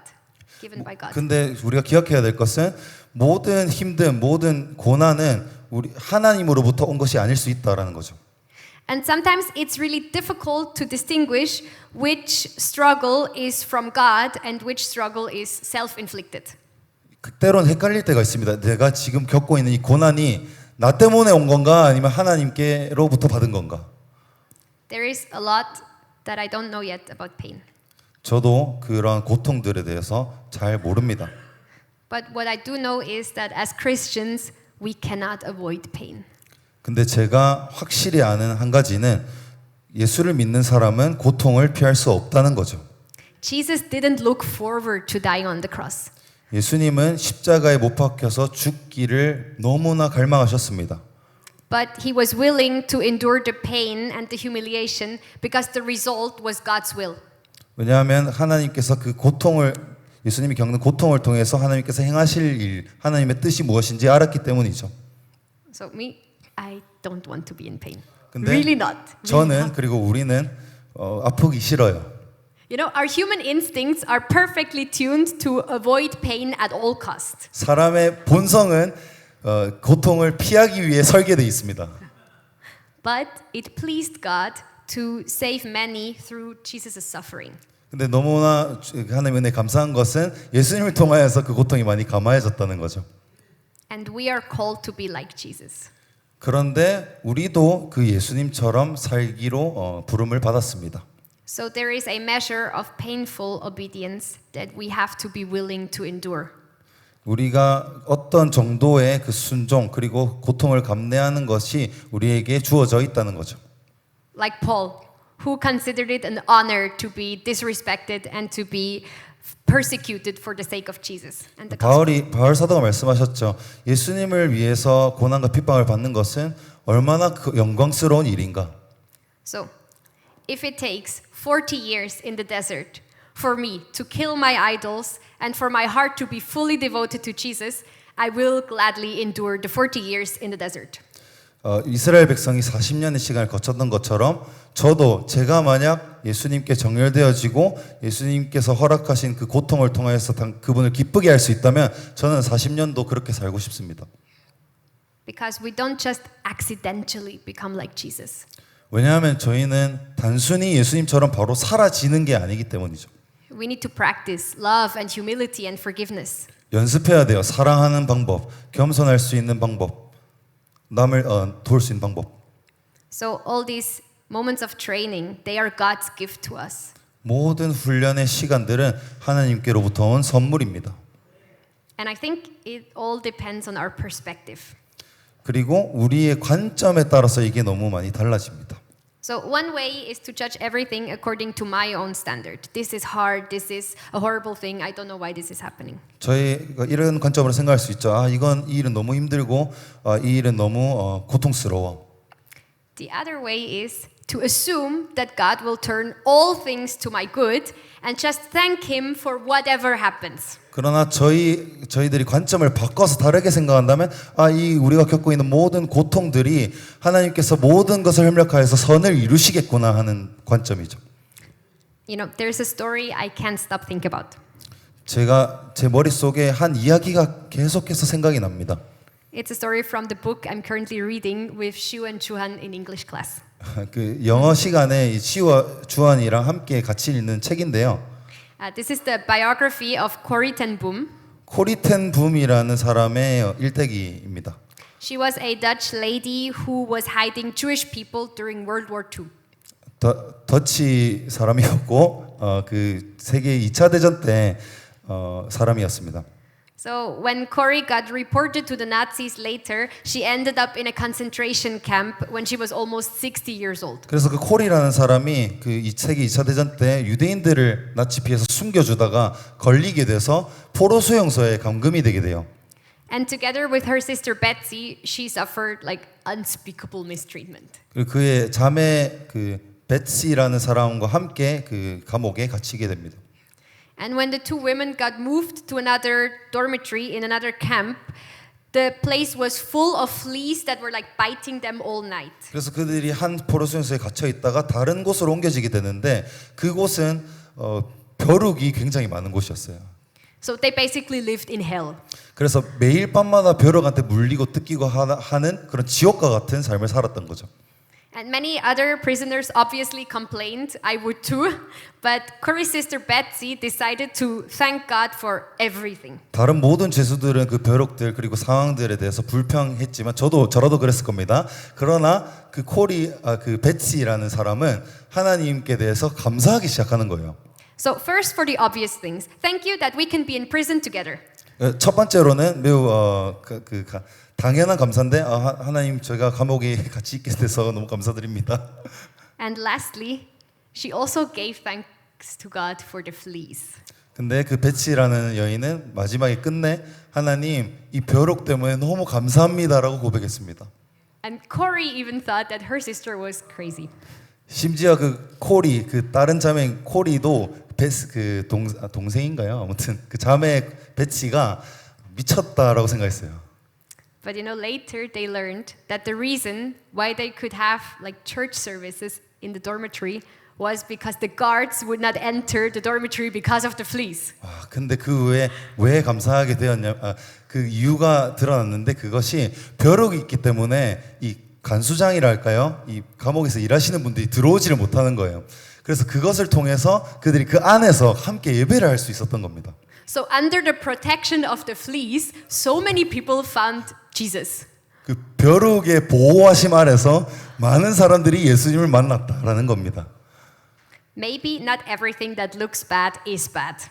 given by God. 근데 우리가 기억해야 될 것은 모든 힘든 모든 고난은 우리 하나님으로부터 온 것이 아닐 수 있다라는 거죠. And sometimes it's really difficult to distinguish which struggle is from God and which struggle is self-inflicted. 때로는 헷갈릴 때가 있습니다. 내가 지금 겪고 있는 이 고난이 나 때문에 온 건가 아니면 하나님께로부터 받은 건가? There is a lot that I don't know yet about pain. 저도 그런 고통들에 대해서 잘 모릅니다. But what I do know is that as Christians, we cannot avoid pain. 근데 제가 확실히 아는 한 가지는 예수를 믿는 사람은 고통을 피할 수 없다는 거죠. Jesus didn't look forward to dying on the cross. 예수님은 십자가에 못 박혀서 죽기를 너무나 갈망하셨습니다. But he was willing to endure the pain and the humiliation because the result was God's will. 왜냐하면 하나님께서 그 고통을 예수님이 겪는 고통을 통해서 하나님께서 행하실 일, 하나님의 뜻이 무엇인지 알았기 때문이죠. So me, I don't want to be in pain. 근데 Really not. Really 저는 not. 그리고 우리는 아프기 싫어요. You know, our human instincts are perfectly tuned to avoid pain at all costs. 사람의 본성은 고통을 피하기 위해 설계되어 있습니다. But it pleased God to save many through Jesus' suffering. 근데 너무나 하나님의 은혜 감사한 것은 예수님을 통하여서 그 고통이 많이 감화해졌다는 거죠. And we are called to be like Jesus. 그런데 우리도 그 예수님처럼 살기로 부름을 받았습니다. So there is a measure of painful obedience that we have to be willing to endure. 우리가 어떤 정도의 그 순종 그리고 고통을 감내하는 것이 우리에게 주어져 있다는 거죠. Like Paul, who considered it an honor to be disrespected and to be persecuted for the sake of Jesus and the gospel. 바울 사도가 말씀하셨죠. 예수님을 위해서 고난과 핍박을 받는 것은 얼마나 영광스러운 일인가. So, if it takes 40 years in the desert for me to kill my idols and for my heart to be fully devoted to Jesus, I will gladly endure the 40 years in the desert. 이스라엘 백성이 40년의 시간을 거쳤던 것처럼 저도 제가 만약 예수님께 정렬되어지고 예수님께서 허락하신 그 고통을 통해서 그분을 기쁘게 할 수 있다면 저는 40년도 그렇게 살고 싶습니다. Because we don't just accidentally become like Jesus. 왜냐하면 저희는 단순히 예수님처럼 바로 사라지는 게 아니기 때문이죠. We need to practice love and humility and forgiveness. 연습해야 돼요. 사랑하는 방법, 겸손할 수 있는 방법, 남을 도울 수 있는 방법. So all these moments of training, they are God's gift to us. 모든 훈련의 시간들은 하나님께로부터 온 선물입니다. And I think it all depends on our perspective. 그리고 우리의 관점에 따라서 이게 너무 많이 달라집니다. So one way is to judge everything according to my own standard. This is hard, this is a horrible thing, I don't know why this is happening. 저희가 이런 관점으로 생각할 수 있죠. 이 일은 너무 힘들고 이 일은 너무 고통스러워. The other way is to assume that God will turn all things to my good and just thank Him for whatever happens. 그러나 저희들이 관점을 바꿔서 다르게 생각한다면 우리가 겪고 있는 모든 고통들이 하나님께서 모든 것을 협력하여서 선을 이루시겠구나 하는 관점이죠. You know, there's a story I can't stop thinking about. 제가 제 머릿속에 한 이야기가 계속해서 생각이 납니다. It's a story from the book I'm currently reading with Shu and Chuhan in English class. 그 영어 시간에 이 시와 주한이랑 함께 같이 읽는 책인데요. This is the biography of Corrie ten Boom. 코리 텐 붐이라는 사람의 일대기입니다. She was a Dutch lady who was hiding Jewish people during World War II. 더치 사람이었고 그 세계 2차 대전 때 사람이었습니다. So when Corrie got reported to the Nazis later, she ended up in a concentration camp when she was almost 60 years old. 그래서 그 콜이라는 사람이 그 세계 2차 대전 때 유대인들을 나치 피해서 숨겨주다가 걸리게 돼서 포로 수용소에 감금이 되게 돼요. And together with her sister Betsy, she suffered like unspeakable mistreatment. 그리고 그의 자매 그 베tsi라는 사람과 함께 그 감옥에 갇히게 됩니다. And when the two women got moved to another dormitory in another camp, the place was full of fleas that were like biting them all night. 그래서 그들이 한 포로 수용소에 갇혀 있다가 다른 곳으로 옮겨지게 되는데 그곳은 벼룩이 굉장히 많은 곳이었어요. So they basically lived in hell. 그래서 매일 밤마다 벼룩한테 물리고 뜯기고 하는 그런 지옥과 같은 삶을 살았던 거죠. And many other prisoners obviously complained. I would too. But Corrie's sister Betsy decided to thank God for everything. 다른 모든 죄수들은 그 벼룩들 그리고 상황들에 대해서 불평했지만 저라도 그랬을 겁니다. 그러나 그 그 베tsi라는 사람은 하나님께 대해서 감사하기 시작하는 거예요. So first for the obvious things. Thank you that we can be in prison together. 첫 번째로는 매우 당연한 감사인데 하나님 저희가 감옥에 같이 있게 돼서 너무 감사드립니다. And lastly, she also gave thanks to God for the fleas. 근데 그 베tsi라는 여인은 마지막에 끝내 하나님 이 벼룩 때문에 너무 감사합니다라고 고백했습니다. And Corrie even thought that her sister was crazy. 심지어 그 콜이 그 다른 자매인 콜이도 그 동생인가요? 아무튼 그 자매 베tsi가 미쳤다라고 생각했어요. But you know, later they learned that the reason why they could have like church services in the dormitory was because the guards would not enter the dormitory because of the fleas. 근데 그 후에 왜 감사하게 되었냐? 그 이유가 드러났는데 그것이 벼룩이 있기 때문에 이 간수장이랄까요? 이 감옥에서 일하시는 분들이 들어오지를 못하는 거예요. 그래서 그것을 통해서 그들이 그 안에서 함께 예배를 할 수 있었던 겁니다. So under the protection of the fleas, so many people found Jesus. 그 벼룩의 보호하심 아래서 많은 사람들이 예수님을 만났다라는 겁니다. Maybe not everything that looks bad is bad.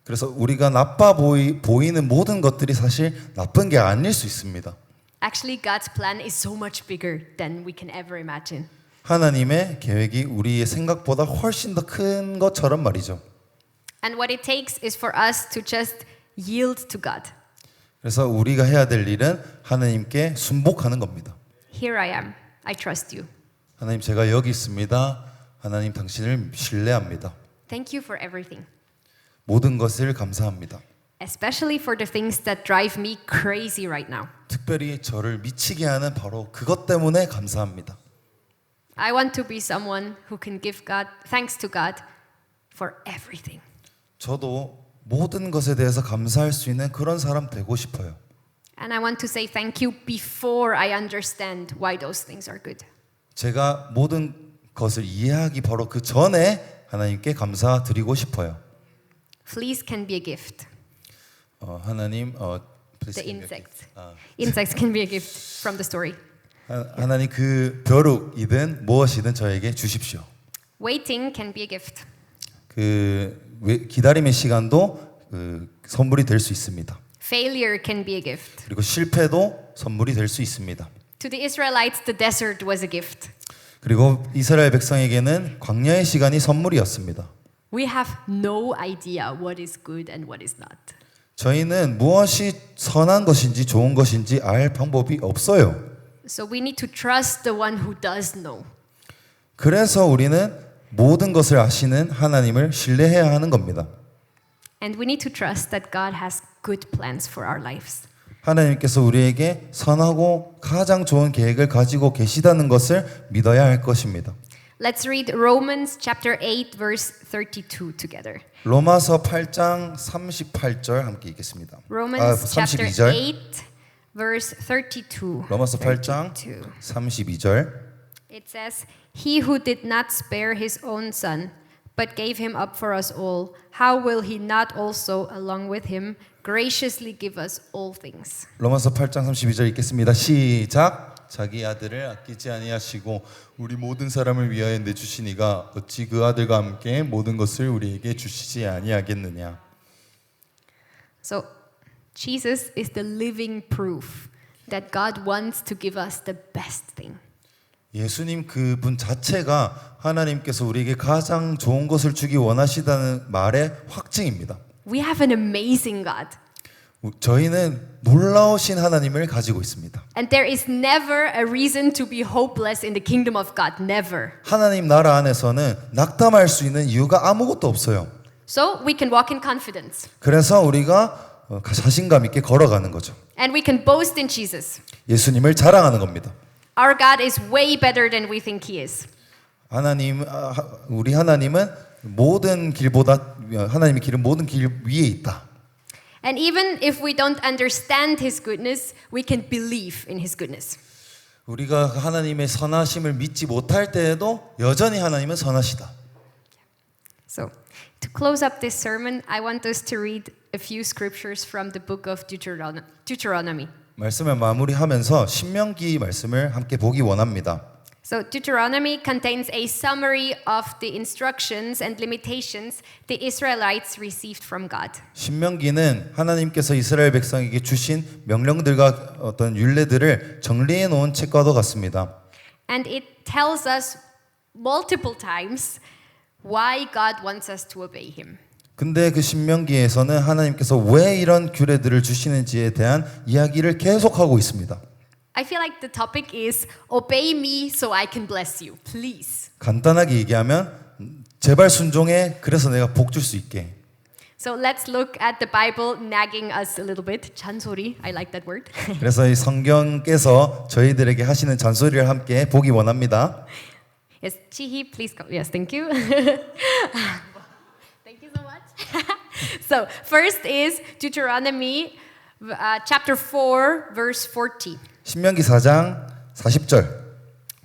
그래서 우리가 나빠 보이는 모든 것들이 사실 나쁜 게 아닐 수 있습니다. Actually, God's plan is so much bigger than we can ever imagine. 하나님의 계획이 우리의 생각보다 훨씬 더 큰 것처럼 말이죠. And what it takes is for us to just yield to God. 그래서 우리가 해야 될 일은 하나님께 순복하는 겁니다. Here I am. I trust you. 하나님 제가 여기 있습니다. 하나님 당신을 신뢰합니다. Thank you for everything. 모든 것을 감사합니다. Especially for the things that drive me crazy right now. 특별히 저를 미치게 하는 바로 그것 때문에 감사합니다. I want to be someone who can give God thanks to God for everything. 저도 모든 것에 대해서 감사할 수 있는 그런 사람 되고 싶어요. And I want to say thank you before I understand why those things are good. 제가 모든 것을 이해하기 바로 그 전에 하나님께 감사드리고 싶어요. Fleas can be a gift. 하나님 The insects. Insects can be a gift from the story. 하나님 그 벼룩이든 무엇이든 저에게 주십시오. Waiting can be a gift. 그 기다림의 시간도 선물이 될 수 있습니다. Failure can be a gift. 그리고 실패도 선물이 될 수 있습니다. To the Israelites, the desert was a gift. 그리고 이스라엘 백성에게는 광야의 시간이 선물이었습니다. We have no idea what is good and what is not. 저희는 무엇이 선한 것인지 좋은 것인지 알 방법이 없어요. So we need to trust the one who does know. 그래서 우리는 모든 것을 아시는 하나님을 신뢰해야 하는 겁니다. And we need to trust that God has good plans for our lives. 하나님께서 우리에게 선하고 가장 좋은 계획을 가지고 계시다는 것을 믿어야 할 것입니다. Let's read Romans chapter 8 verse 32 together. 로마서 8장 38절 함께 읽겠습니다. Romans chapter 32절. 8 verse 32. 로마서 8장 32절. It says, "He who did not spare his own son, but gave him up for us all, how will he not also, along with him, graciously give us all things?" 로마서 8장 32절 읽겠습니다. 시작. 자기 아들을 아끼지 아니하시고 우리 모든 사람을 위하여 내주시니가 어찌 그 아들과 함께 모든 것을 우리에게 주시지 아니하겠느냐. So, Jesus is the living proof that God wants to give us the best thing. 예수님 그분 자체가 하나님께서 우리에게 가장 좋은 것을 주기 원하시다는 말의 확증입니다. We have an amazing God. 저희는 놀라우신 하나님을 가지고 있습니다. And there is never a reason to be hopeless in the kingdom of God. Never. 하나님 나라 안에서는 낙담할 수 있는 이유가 아무것도 없어요. So we can walk in confidence. 그래서 우리가 자신감 있게 걸어가는 거죠. And we can boast in Jesus. 예수님을 자랑하는 겁니다. Our God is way better than we think He is. 우리 하나님은 모든 길보다 하나님의 길은 모든 길 위에 있다. And even if we don't understand His goodness, we can believe in His goodness. 우리가 하나님의 선하심을 믿지 못할 때에도 여전히 하나님은 선하시다. So, to close up this sermon, I want us to read a few scriptures from the book of Deuteronomy. 말씀을 마무리하면서 신명기 말씀을 함께 보기 원합니다. So Deuteronomy contains a summary of the instructions and limitations the Israelites received from God. 신명기는 하나님께서 이스라엘 백성에게 주신 명령들과 어떤 율례들을 정리해 놓은 책과도 같습니다. And it tells us multiple times why God wants us to obey Him. 근데 그 신명기에서는 하나님께서 왜 이런 규례들을 주시는지에 대한 이야기를 계속하고 있습니다. I feel like the topic is obey me so I can bless you. Please. 간단하게 얘기하면 제발 순종해 그래서 내가 복 줄 수 있게. So let's look at the Bible nagging us a little bit. 잔소리. I like that word. 그래서 이 성경께서 저희들에게 하시는 잔소리를 함께 보기 원합니다. Yes, Chihi, please go. Yes, thank you. Thank you so much. So, first is Deuteronomy chapter 4 verse 40. 신명기 4장 40절.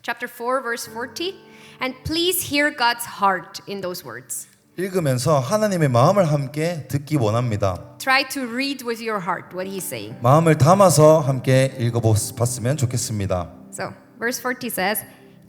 Chapter 4 verse 40. And please hear God's heart in those words. 읽으면서 하나님의 마음을 함께 듣기 원합니다. Try to read with your heart what he's saying. 마음을 담아서 함께 읽어봤으면 좋겠습니다. So, verse 40 says,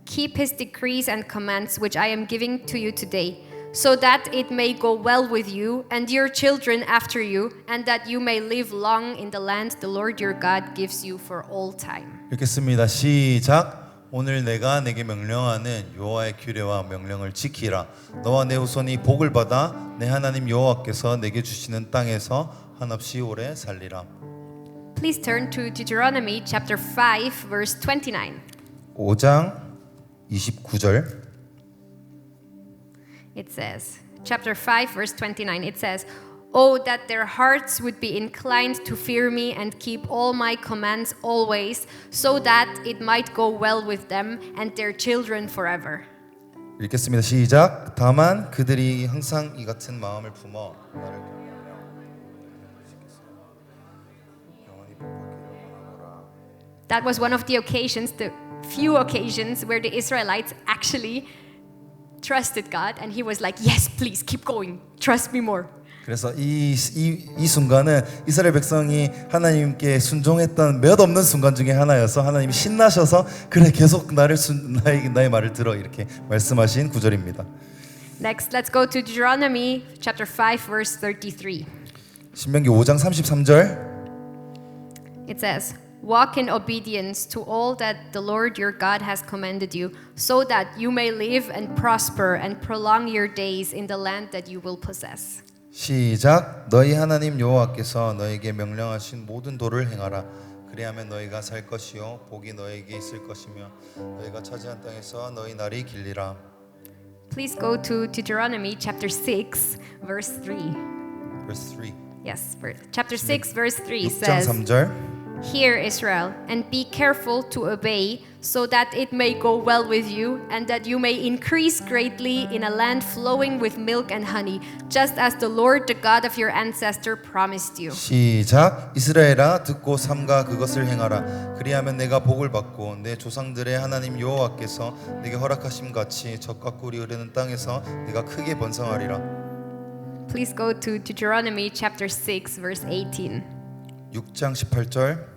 Keep his decrees and commands which I am giving to you today, so that it may go well with you and your children after you, and that you may live long in the land the Lord your God gives you for all time. 읽겠습니다. 시작. 오늘 내가 내게 명령하는 여호와의 규례와 명령을 지키라. 너와 내 후손이 복을 받아 내 하나님 여호와께서 내게 주시는 땅에서 한없이 오래 살리라. Please turn to Deuteronomy chapter 5 verse 29. 5장 29절. It says, chapter 5 verse 29, it says, Oh, that their hearts would be inclined to fear me and keep all my commands always, so that it might go well with them and their children forever. 읽겠습니다. 시작. 다만 그들이 항상 이 같은 마음을 품어 나를 That was one of the occasions, the few occasions where the Israelites actually trusted God, and He was like, yes, please, keep going. Trust me more. 그래서 이 순간은 이스라엘 백성이 하나님께 순종했던 몇 없는 순간 중에 하나여서 하나님이 신나셔서 그래 계속 나의 말을 들어 이렇게 말씀하신 구절입니다. Next, let's go to Deuteronomy chapter 5 verse 33. 신명기 5장 33절. It says, Walk in obedience to all that the Lord your God has commanded you, so that you may live and prosper and prolong your days in the land that you will possess. 시작. 너희 하나님 여호와께서 너에게 명령하신 모든 도를 행하라. 그리하면 너희가 살 것이요 복이 너에게 있을 것이며 너희가 차지한 땅에서 너희 날이 길리라. Please go to Deuteronomy chapter 6 verse 3. Verse 3. Yes, chapter 6 verse 3 6장 says, 3절. Hear, Israel, and be careful to obey, so that it may go well with you, and that you may increase greatly in a land flowing with milk and honey, just as the Lord, the God of your ancestor, promised you. 시작. 이스라엘아 듣고 삼가 그것을 행하라. 그리하면 내가 복을 받고 내 조상들의 하나님 여호와께서 내게 허락하심 같이 젖과 꿀이 흐르는 땅에서 내가 크게 번성하리라. Please go to Deuteronomy chapter 6 verse 18. 6장 18절.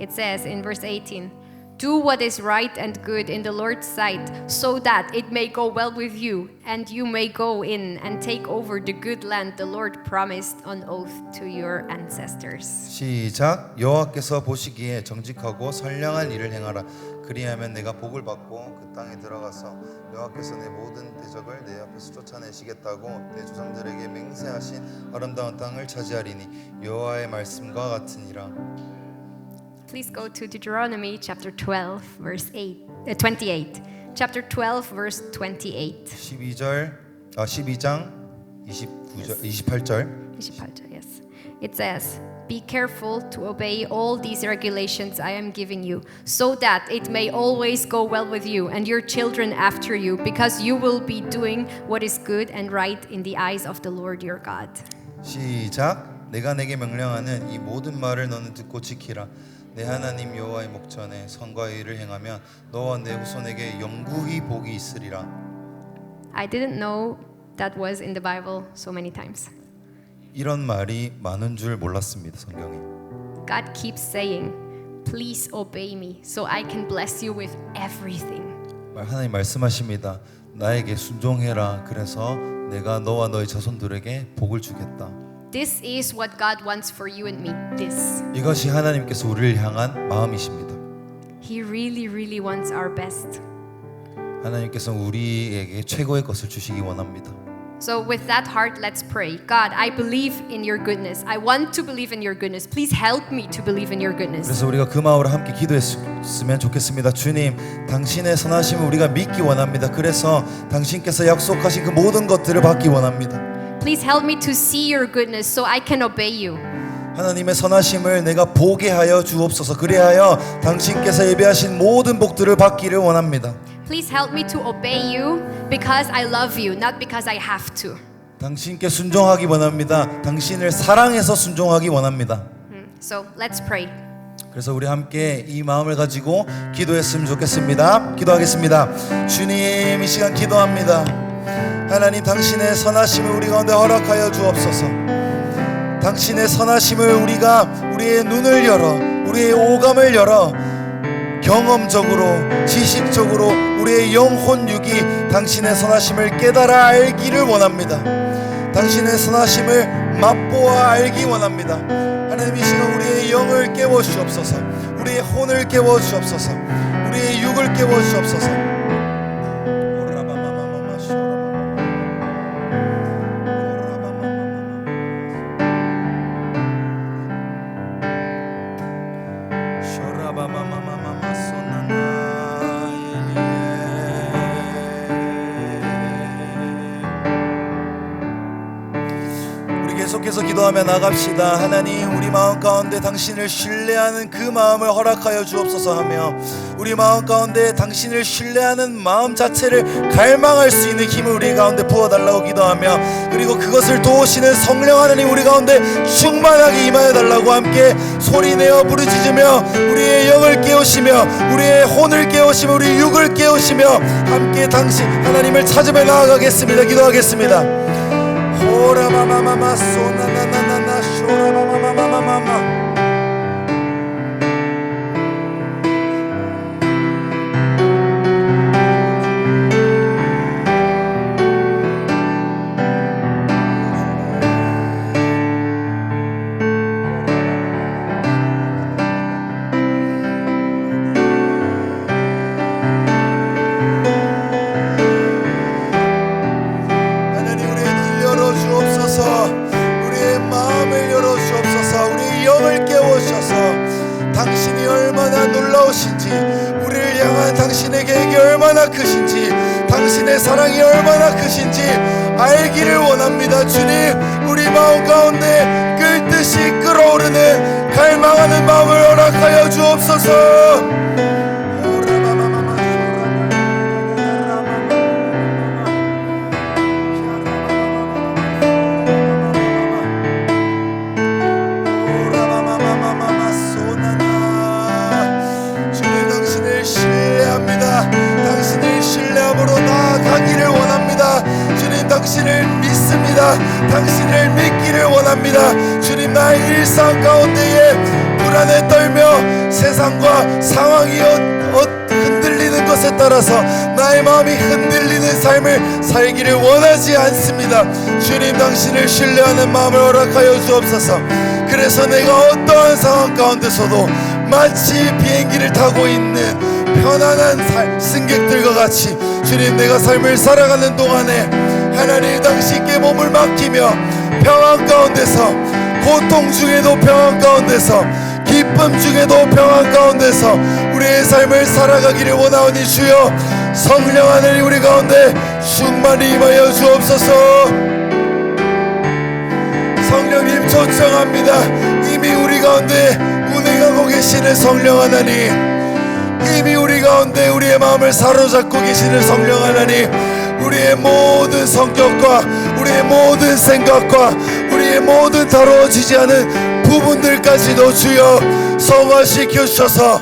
It says in verse 18, Do what is right and good in the Lord's sight, so that it may go well with you, and you may go in and take over the good land the Lord promised on oath to your ancestors. 시작. 여호와께서 보시기에 정직하고 선량한 일을 행하라. 그리하면 내가 복을 받고 그 땅에 들어가서 여호와께서 내 모든 대적을 내 앞에서 쫓아내시겠다고 내 조상들에게 맹세하신 아름다운 땅을 차지하리니 여호와의 말씀과 같으니라. Please go to Deuteronomy chapter 12, verse 28. Chapter 12, verse 28. 12장 29절 28절. 28, yes. It says, "Be careful to obey all these regulations I am giving you, so that it may always go well with you and your children after you, because you will be doing what is good and right in the eyes of the Lord your God." 시작. 내가 내게 명령하는 이 모든 말을 너는 듣고 지키라. 내 하나님 여호와의 목전에 선과 의를 행하면 너와 내 후손에게 영구히 복이 있으리라. I didn't know that was in the Bible so many times. 이런 말이 많은 줄 몰랐습니다. 성경에. God keeps saying, "Please obey me so I can bless you with everything." 하나님 말씀하십니다. 나에게 순종해라. 그래서 내가 너와 너의 자손들에게 복을 주겠다. This is what God wants for you and me. This. 이것이 하나님께서 우리를 향한 마음이십니다. He really, really wants our best. 하나님께서 우리에게 최고의 것을 주시기 원합니다. So with that heart, let's pray. God, I believe in your goodness. I want to believe in your goodness. Please help me to believe in your goodness. 그래서 우리가 그 마음으로 함께 기도했으면 좋겠습니다. 주님, 당신의 선하심을 우리가 믿기 원합니다. 그래서 당신께서 약속하신 그 모든 것들을 받기 원합니다. Please help me to see your goodness so I can obey you. 하나님의 선하심을 내가 보게 하여 주옵소서. 그리하여 당신께서 예배하신 모든 복들을 받기를 원합니다. Please help me to obey you because I love you, not because I have to. 당신께 순종하기 원합니다. 당신을 사랑해서 순종하기 원합니다. So let's pray. 그래서 우리 함께 이 마음을 가지고 기도했으면 좋겠습니다. 기도하겠습니다. 주님, 이 시간 기도합니다. 하나님, 당신의 선하심을 우리 가운데 허락하여 주옵소서. 당신의 선하심을 우리가 우리의 눈을 열어, 우리의 오감을 열어 경험적으로, 지식적으로 우리의 영혼 육이 당신의 선하심을 깨달아 알기를 원합니다. 당신의 선하심을 맛보아 알기 원합니다. 하나님, 이 시간 우리의 영을 깨워 주옵소서. 우리의 혼을 깨워 주옵소서. 우리의 육을 깨워 주옵소서. 계속해서 기도하며 나갑시다. 하나님, 우리 마음 가운데 당신을 신뢰하는 그 마음을 허락하여 주옵소서 하며 우리 마음 가운데 당신을 신뢰하는 마음 자체를 갈망할 수 있는 힘을 우리 가운데 부어달라고 기도하며, 그리고 그것을 도우시는 성령 하나님 우리 가운데 충만하게 임하여 달라고 함께 소리내어 부르짖으며 우리의 영을 깨우시며 우리의 혼을 깨우시며 우리 육을 깨우시며 함께 당신 하나님을 찾으며 나아가겠습니다. 기도하겠습니다. 호라마마마마 소나나나나나 쇼라마마마마마마. 당신이 얼마나 놀라우신지, 우리를 향한 당신의 계획이 얼마나 크신지, 당신의 사랑이 얼마나 크신지 알기를 원합니다. 주님, 우리 마음 가운데 끓듯이 끓어오르는 갈망하는 마음을 허락하여 주옵소서. 당신을 신뢰함으로 나아가기를 원합니다. 주님, 당신을 믿습니다. 당신을 믿기를 원합니다. 주님, 주님 나의 일상 가운데에 불안에 떨며 세상과 상황이 흔들리는 것에 따라서 나의 마음이 흔들리는 삶을 살기를 원하지 않습니다. 주님 당신을 신뢰하는 마음을 허락하여 주옵소서. 그래서 내가 어떠한 상황 가운데서도 마치 비행기를 타고 있는 편안한 승객들과 같이 주님 내가 삶을 살아가는 동안에 하나님 당신께 몸을 맡기며 평안 가운데서 고통 중에도 평안 가운데서 기쁨 중에도 평안 가운데서 우리의 삶을 살아가기를 원하오니 주여 성령 하나님 우리 가운데 충만히 임하여 주옵소서. 성령님 초청합니다. 이미 우리 가운데 운행하고 계시는 성령 하나님, 이미 우리 가운데 우리의 마음을 사로잡고 계시는 성령 하나님, 우리의 모든 성격과 우리의 모든 생각과 우리의 모든 다루어지지 않은 부분들까지도 주여 성화시켜 주셔서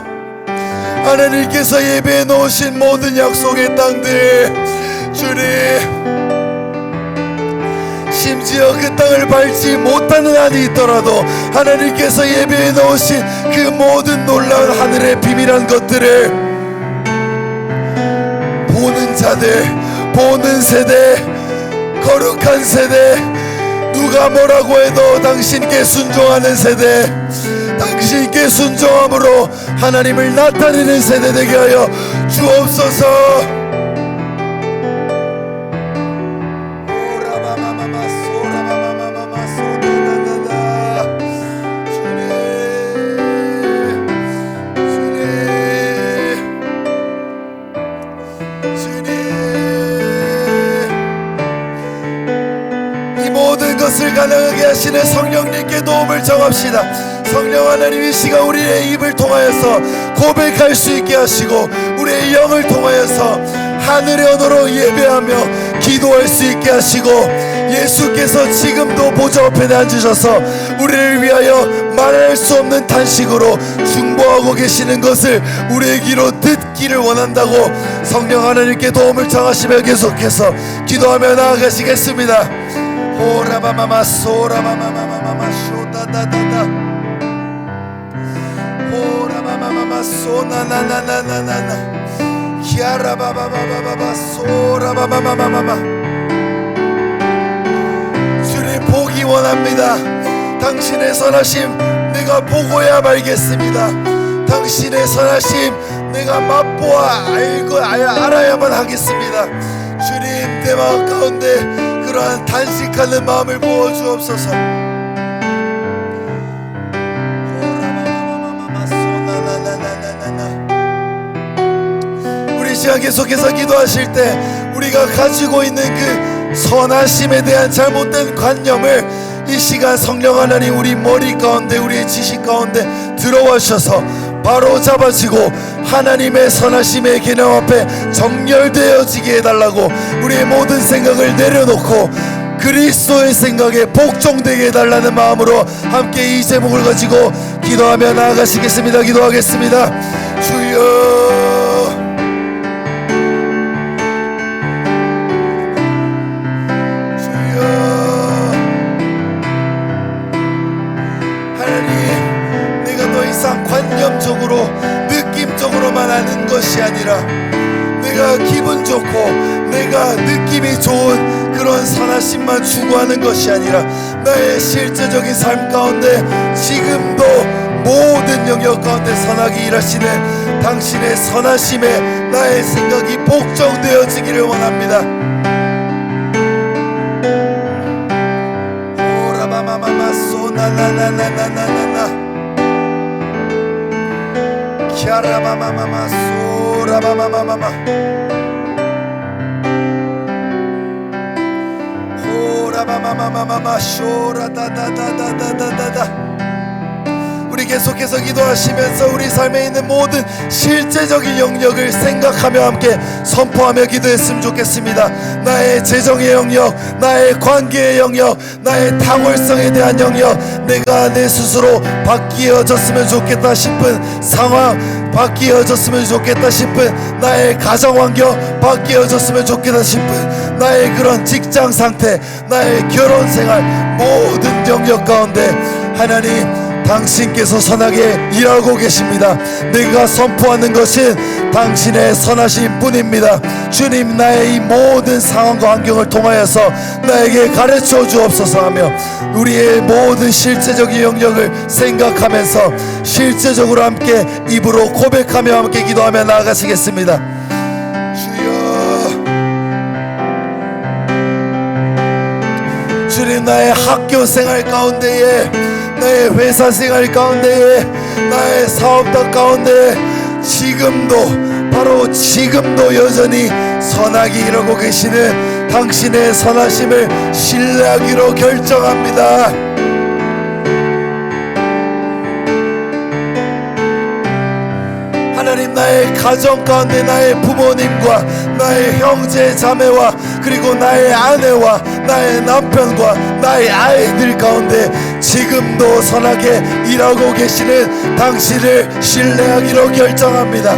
하나님께서 예배해 놓으신 모든 약속의 땅들 주님 심지어 그 땅을 밟지 못하는 한이 있더라도 하나님께서 예배해 놓으신 그 모든 놀라운 하늘의 비밀한 것들을 보는 자들, 보는 세대, 거룩한 세대, 누가 뭐라고 해도 당신께 순종하는 세대, 당신께 순종함으로 하나님을 나타내는 세대 되게 하여 주옵소서. 것을 가능하게 하시는 성령님께 도움을 청합시다. 성령 하나님 이 시간 우리의 입을 통하여서 고백할 수 있게 하시고 우리의 영을 통하여서 하늘의 언어로 예배하며 기도할 수 있게 하시고 예수께서 지금도 보좌 앞에 앉으셔서 우리를 위하여 말할 수 없는 탄식으로 중보하고 계시는 것을 우리의 귀로 듣기를 원한다고 성령 하나님께 도움을 청하시며 계속해서 기도하며 나아가시겠습니다. 오라바마마 소라바마마마마 쇼다다다다 오라바마마마 소나나나나나나 키아라바바바바바 소라바마마마마 주님 보기 원합니다. 당신의 선하심 내가 보고야 말겠습니다. 당신의 선하심 내가 맛보아 알아야만 하겠습니다. 주님 내 마음 가운데 그러한 단식하는 마음을 부어주옵소서. 우리 시간 계속해서 기도하실 때 우리가 가지고 있는 그 선하심에 대한 잘못된 관념을 이 시간 성령 하나님 우리 머리 가운데 우리의 지식 가운데 들어와 주셔서 바로 잡아지고 하나님의 선하심의 개념 앞에 정렬되어지게 해달라고 우리의 모든 생각을 내려놓고 그리스도의 생각에 복종되게 해달라는 마음으로 함께 이 제목을 가지고 기도하며 나아가시겠습니다. 기도하겠습니다. 주여 관념적으로 느낌적으로만 아는 것이 아니라 내가 기분 좋고 내가 느낌이 좋은 그런 선하심만 추구하는 것이 아니라 나의 실제적인 삶 가운데 지금도 모든 영역 가운데 선하게 일하시는 당신의 선하심에 나의 생각이 복종되어지기를 원합니다. 오라바마마마 소나나나나나나나 캬라마마마마 소라마마마마마 호라마마마마마 쇼라다다다다다다다 우리 계속해서 기도하시면서 우리 삶에 있는 모든 실제적인 영역을 생각하며 함께 선포하며 기도했으면 좋겠습니다. 나의 재정의 영역, 나의 관계의 영역, 나의 탁월성에 대한 영역, 내가 내 스스로 바뀌어졌으면 좋겠다 싶은 상황, 바뀌어졌으면 좋겠다 싶은 나의 가정환경, 바뀌어졌으면 좋겠다 싶은 나의 그런 직장 상태, 나의 결혼 생활 모든 영역 가운데 하나님 당신께서 선하게 일하고 계십니다. 내가 선포하는 것은 당신의 선하심 뿐입니다. 주님 나의 이 모든 상황과 환경을 통하여서 나에게 가르쳐 주옵소서 하며 우리의 모든 실제적인 영역을 생각하면서 실제적으로 함께 입으로 고백하며 함께 기도하며 나아가시겠습니다. 주여 주님 나의 학교 생활 가운데에 나의 회사 생활 가운데에 나의 사업당 가운데 지금도 바로 지금도 여전히 선하게 일하고 계시는 당신의 선하심을 신뢰하기로 결정합니다. 하나님 나의 가정 가운데 나의 부모님과 나의 형제 자매와 그리고 나의 아내와 나의 남편과 나의 아이들 가운데 지금도 선하게 일하고 계시는 당신을 신뢰하기로 결정합니다.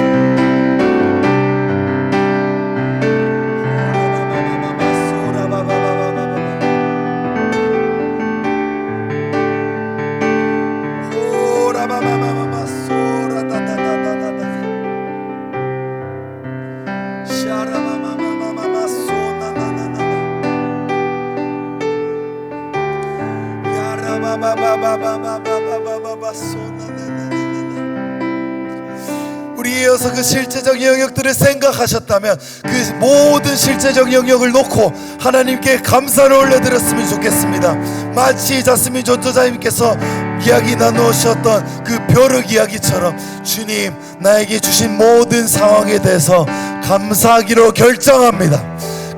우리에 이어서 그 실제적 영역들을 생각하셨다면 그 모든 실제적 영역을 놓고 하나님께 감사를 올려드렸으면 좋겠습니다. 마치 자스민 전도자님께서 이야기 나누셨던 그 벼룩 이야기처럼 주님 나에게 주신 모든 상황에 대해서 감사하기로 결정합니다.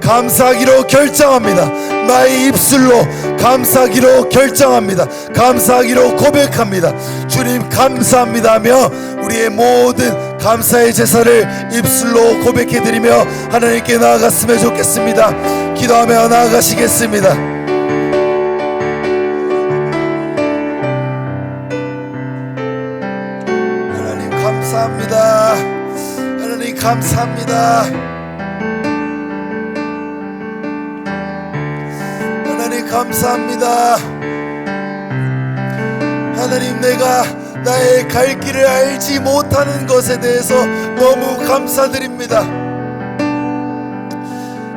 감사하기로 결정합니다. 나의 입술로 감사하기로 결정합니다. 감사하기로 고백합니다. 주님 감사합니다 하며 우리의 모든 감사의 제사를 입술로 고백해드리며 하나님께 나아갔으면 좋겠습니다. 기도하며 나아가시겠습니다. 하나님 감사합니다. 하나님 감사합니다. 하나님 감사합니다. 하나님 내가 나의 갈 길을 알지 못하는 것에 대해서 너무 감사드립니다.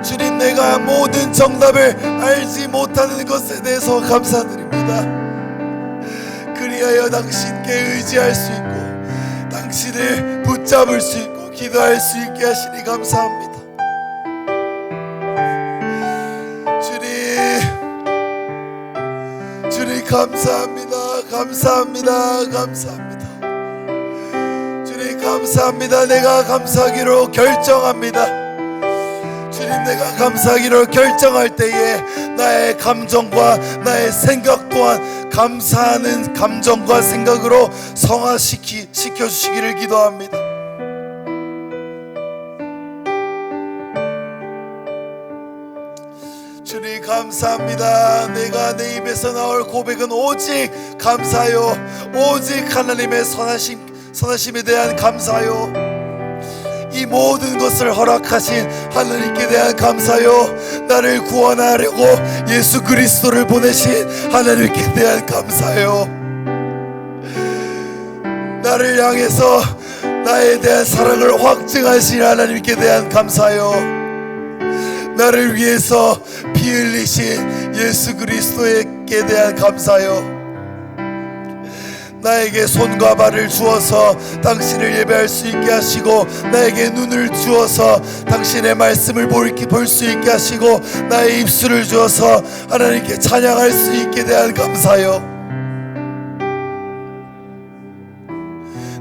주님 내가 모든 정답을 알지 못하는 것에 대해서 감사드립니다. 그리하여 당신께 의지할 수 있고 당신을 붙잡을 수 있고 기도할 수 있게 하시니 감사합니다. 주님 감사합니다. 감사합니다. 감사합니다. 주님 감사합니다. 내가 감사하기로 결정합니다. 주님 내가 감사하기로 결정할 때에 나의 감정과 나의 생각 또한 감사하는 감정과 생각으로 성화시켜주시기를 기도합니다. 주님 감사합니다. 내가 내 입에서 나올 고백은 오직 감사요, 오직 하나님의 선하심에 대한 감사요, 이 모든 것을 허락하신 하나님께 대한 감사요, 나를 구원하려고 예수 그리스도를 보내신 하나님께 대한 감사요, 나를 향해서 나에 대한 사랑을 확증하신 하나님께 대한 감사요, 나를 위해서 피 흘리신 예수 그리스도에게 대한 감사요, 나에게 손과 발을 주어서 당신을 예배할 수 있게 하시고 나에게 눈을 주어서 당신의 말씀을 볼 수 있게 하시고 나의 입술을 주어서 하나님께 찬양할 수 있게 대한 감사요,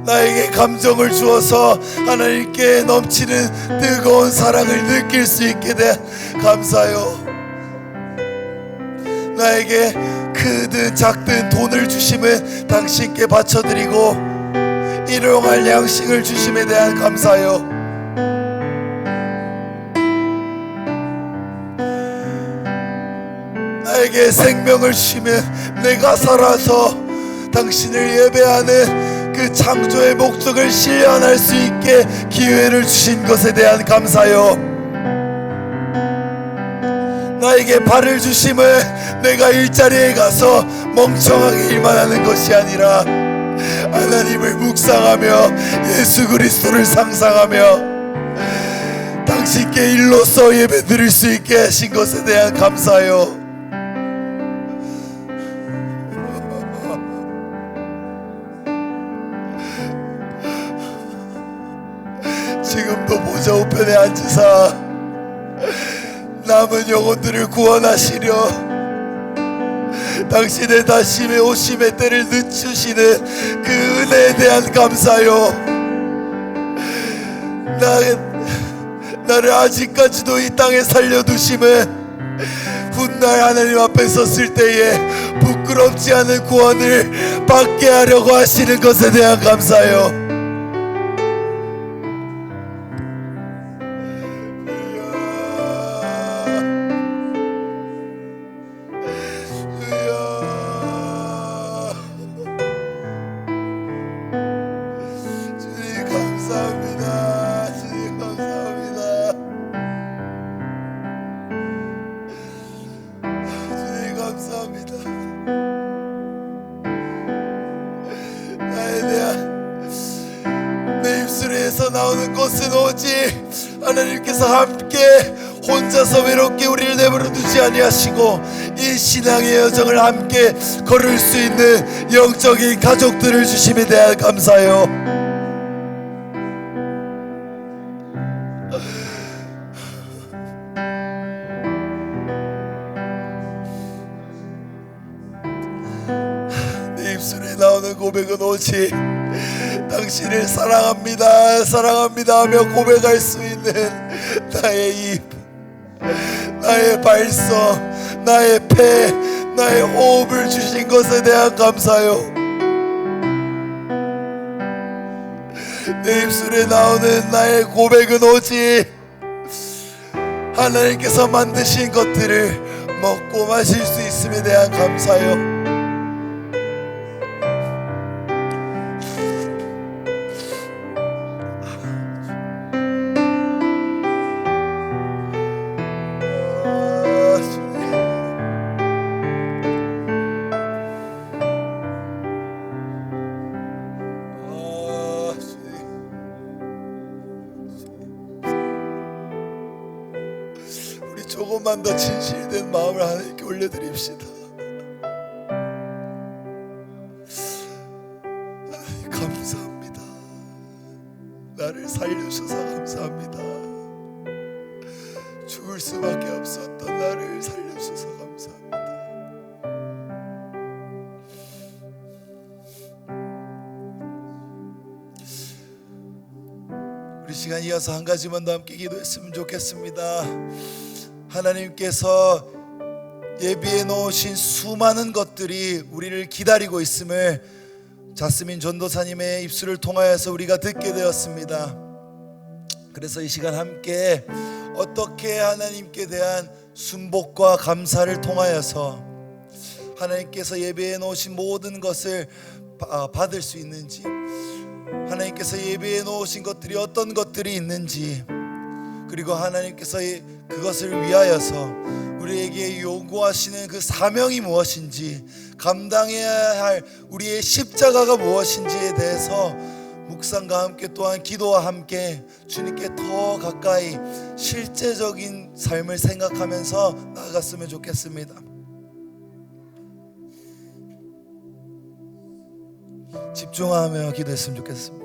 나에게 감정을 주어서 하나님께 넘치는 뜨거운 사랑을 느낄 수 있게 된 감사요, 나에게 크든 작든 돈을 주심은 당신께 바쳐드리고 일용할 양식을 주심에 대한 감사요, 나에게 생명을 주시면 내가 살아서 당신을 예배하는 그 창조의 목적을 실현할 수 있게 기회를 주신 것에 대한 감사요, 나에게 발을 주심은 내가 일자리에 가서 멍청하게 일만 하는 것이 아니라 하나님을 묵상하며 예수 그리스도를 상상하며 당신께 일로서 예배 드릴 수 있게 하신 것에 대한 감사요. 지금도 보좌 우편에 앉으사 남은 영혼들을 구원하시려 당신의 다심의 오심의 때를 늦추시는 그 은혜에 대한 감사요. 나를 아직까지도 이 땅에 살려두심은 훗날 하나님 앞에 섰을 때에 부끄럽지 않은 구원을 받게 하려고 하시는 것에 대한 감사요. 나오는 것은 오직 하나님께서 함께 혼자서 외롭게 우리를 내버려 두지 아니하시고 이 신앙의 여정을 함께 걸을 수 있는 영적인 가족들을 주심에 대한 감사요. 내 입술에 나오는 고백은 오직 당신을 사랑합니다, 사랑합니다 하며 고백할 수 있는 나의 입, 나의 발성, 나의 폐, 나의 호흡을 주신 것에 대한 감사요. 내 입술에 나오는 나의 고백은 오직 하나님께서 만드신 것들을 먹고 마실 수 있음에 대한 감사요. 조금만 더 진실된 마음을 하나님께 올려드립시다. 하나님 감사합니다. 나를 살려주셔서 감사합니다. 죽을 수밖에 없었던 나를 살려주셔서 감사합니다. 우리 시간 이어서 한 가지만 더 함께 기도했으면 좋겠습니다. 하나님께서 예비해 놓으신 수많은 것들이 우리를 기다리고 있음을 자스민 전도사님의 입술을 통하여서 우리가 듣게 되었습니다. 그래서 이 시간 함께 어떻게 하나님께 대한 순복과 감사를 통하여서 하나님께서 예비해 놓으신 모든 것을 받을 수 있는지, 하나님께서 예비해 놓으신 것들이 어떤 것들이 있는지, 그리고 하나님께서 그것을 위하여서 우리에게 요구하시는 그 사명이 무엇인지, 감당해야 할 우리의 십자가가 무엇인지에 대해서 묵상과 함께 또한 기도와 함께 주님께 더 가까이 실제적인 삶을 생각하면서 나아갔으면 좋겠습니다. 집중하며 기도했으면 좋겠습니다.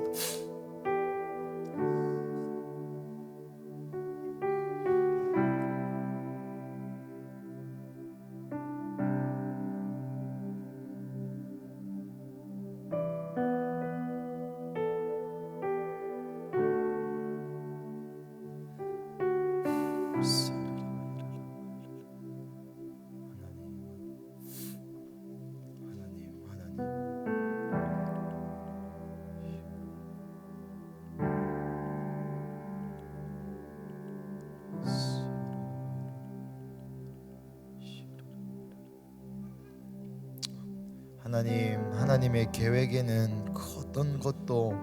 하나님의 계획에는 그 어떤 것도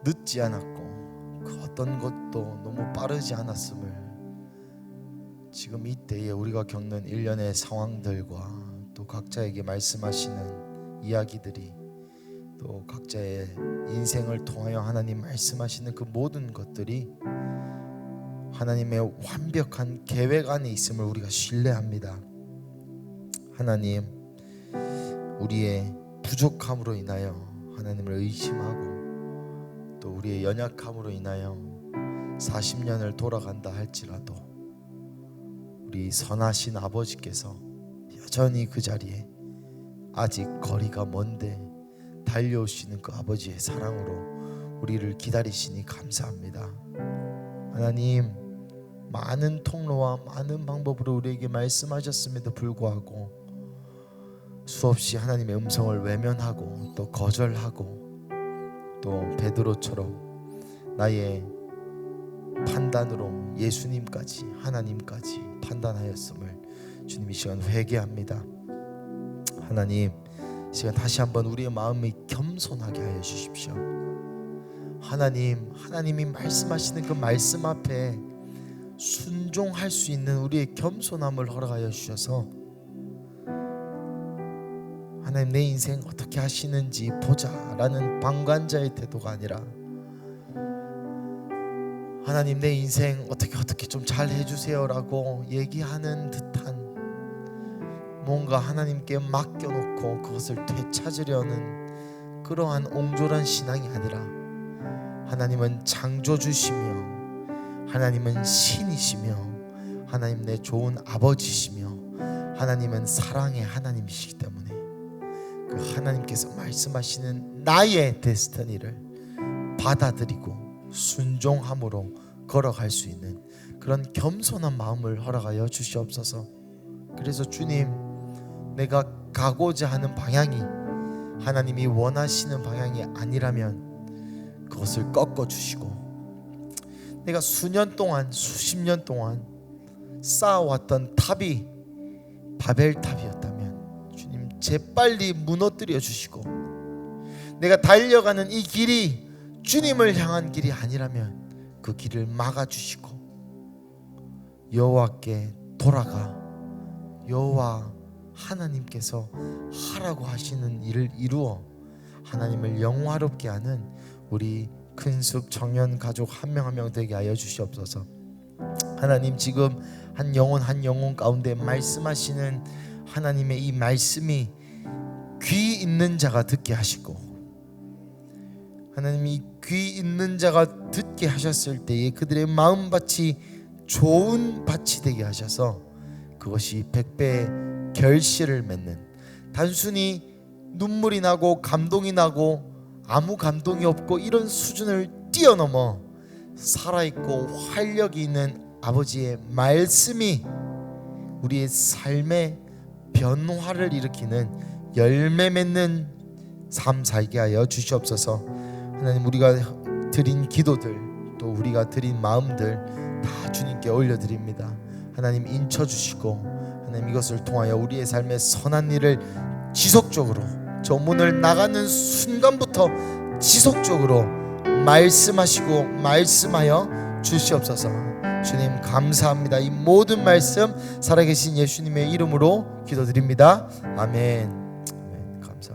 늦지 않았고 그 어떤 것도 너무 빠르지 않았음을 지금 이때에 우리가 겪는 일련의 상황들과 또 각자에게 말씀하시는 이야기들이 또 각자의 인생을 통하여 하나님 말씀하시는 그 모든 것들이 하나님의 완벽한 계획 안에 있음을 우리가 신뢰합니다. 하나님, 우리의 부족함으로 인하여 하나님을 의심하고 또 우리의 연약함으로 인하여 40년을 돌아간다 할지라도 우리 선하신 아버지께서 여전히 그 자리에 아직 거리가 먼데 달려오시는 그 아버지의 사랑으로 우리를 기다리시니 감사합니다. 하나님, 많은 통로와 많은 방법으로 우리에게 말씀하셨음에도 불구하고 수없이 하나님의 음성을 외면하고 또 거절하고 또 베드로처럼 나의 판단으로 예수님까지 하나님까지 판단하였음을 주님 이 시간 회개합니다. 하나님, 이 시간 다시 한번 우리의 마음이 겸손하게 하여 주십시오. 하나님, 하나님이 말씀하시는 그 말씀 앞에 순종할 수 있는 우리의 겸손함을 허락하여 주셔서 하나님, 내 인생 어떻게 하시는지 보자라는 방관자의 태도가 아니라 하나님, 내 인생 어떻게 좀 잘 해주세요라고 얘기하는 듯한 뭔가 하나님께 맡겨놓고 그것을 되찾으려는 그러한 옹졸한 신앙이 아니라 하나님은 창조주시며 하나님은 신이시며 하나님 내 좋은 아버지시며 하나님은 사랑의 하나님이시기 때문에 그 하나님께서 말씀하시는 나의 데스티니를 받아들이고 순종함으로 걸어갈 수 있는 그런 겸손한 마음을 허락하여 주시옵소서. 그래서 주님, 내가 가고자 하는 방향이 하나님이 원하시는 방향이 아니라면 그것을 꺾어 주시고, 내가 수년 동안 수십 년 동안 쌓아왔던 탑이 바벨탑이었다면 주님 재빨리 무너뜨려 주시고, 내가 달려가는 이 길이 주님을 향한 길이 아니라면 그 길을 막아 주시고 여호와께 돌아가 여호와 하나님께서 하라고 하시는 일을 이루어 하나님을 영화롭게 하는 우리 큰숲 청년 가족 한 명 한 명 되게 하여 주시옵소서. 하나님, 지금 한 영혼 가운데 말씀하시는 하나님의 이 말씀이 귀 있는 자가 듣게 하시고, 하나님이 귀 있는 자가 듣게 하셨을 때에 그들의 마음밭이 좋은 밭이 되게 하셔서 그것이 100배의 결실을 맺는, 단순히 눈물이 나고 감동이 나고 아무 감동이 없고 이런 수준을 뛰어넘어 살아있고 활력이 있는 아버지의 말씀이 우리의 삶의 변화를 일으키는 열매 맺는 삶 살게 하여 주시옵소서. 하나님, 우리가 드린 기도들 또 우리가 드린 마음들 다 주님께 올려드립니다. 하나님, 인쳐주시고 하나님, 이것을 통하여 우리의 삶의 선한 일을 지속적으로 저 문을 나가는 순간부터 지속적으로 말씀하시고 말씀하여 주시옵소서. 주님 감사합니다. 이 모든 말씀 살아계신 예수님의 이름으로 기도드립니다. 아멘.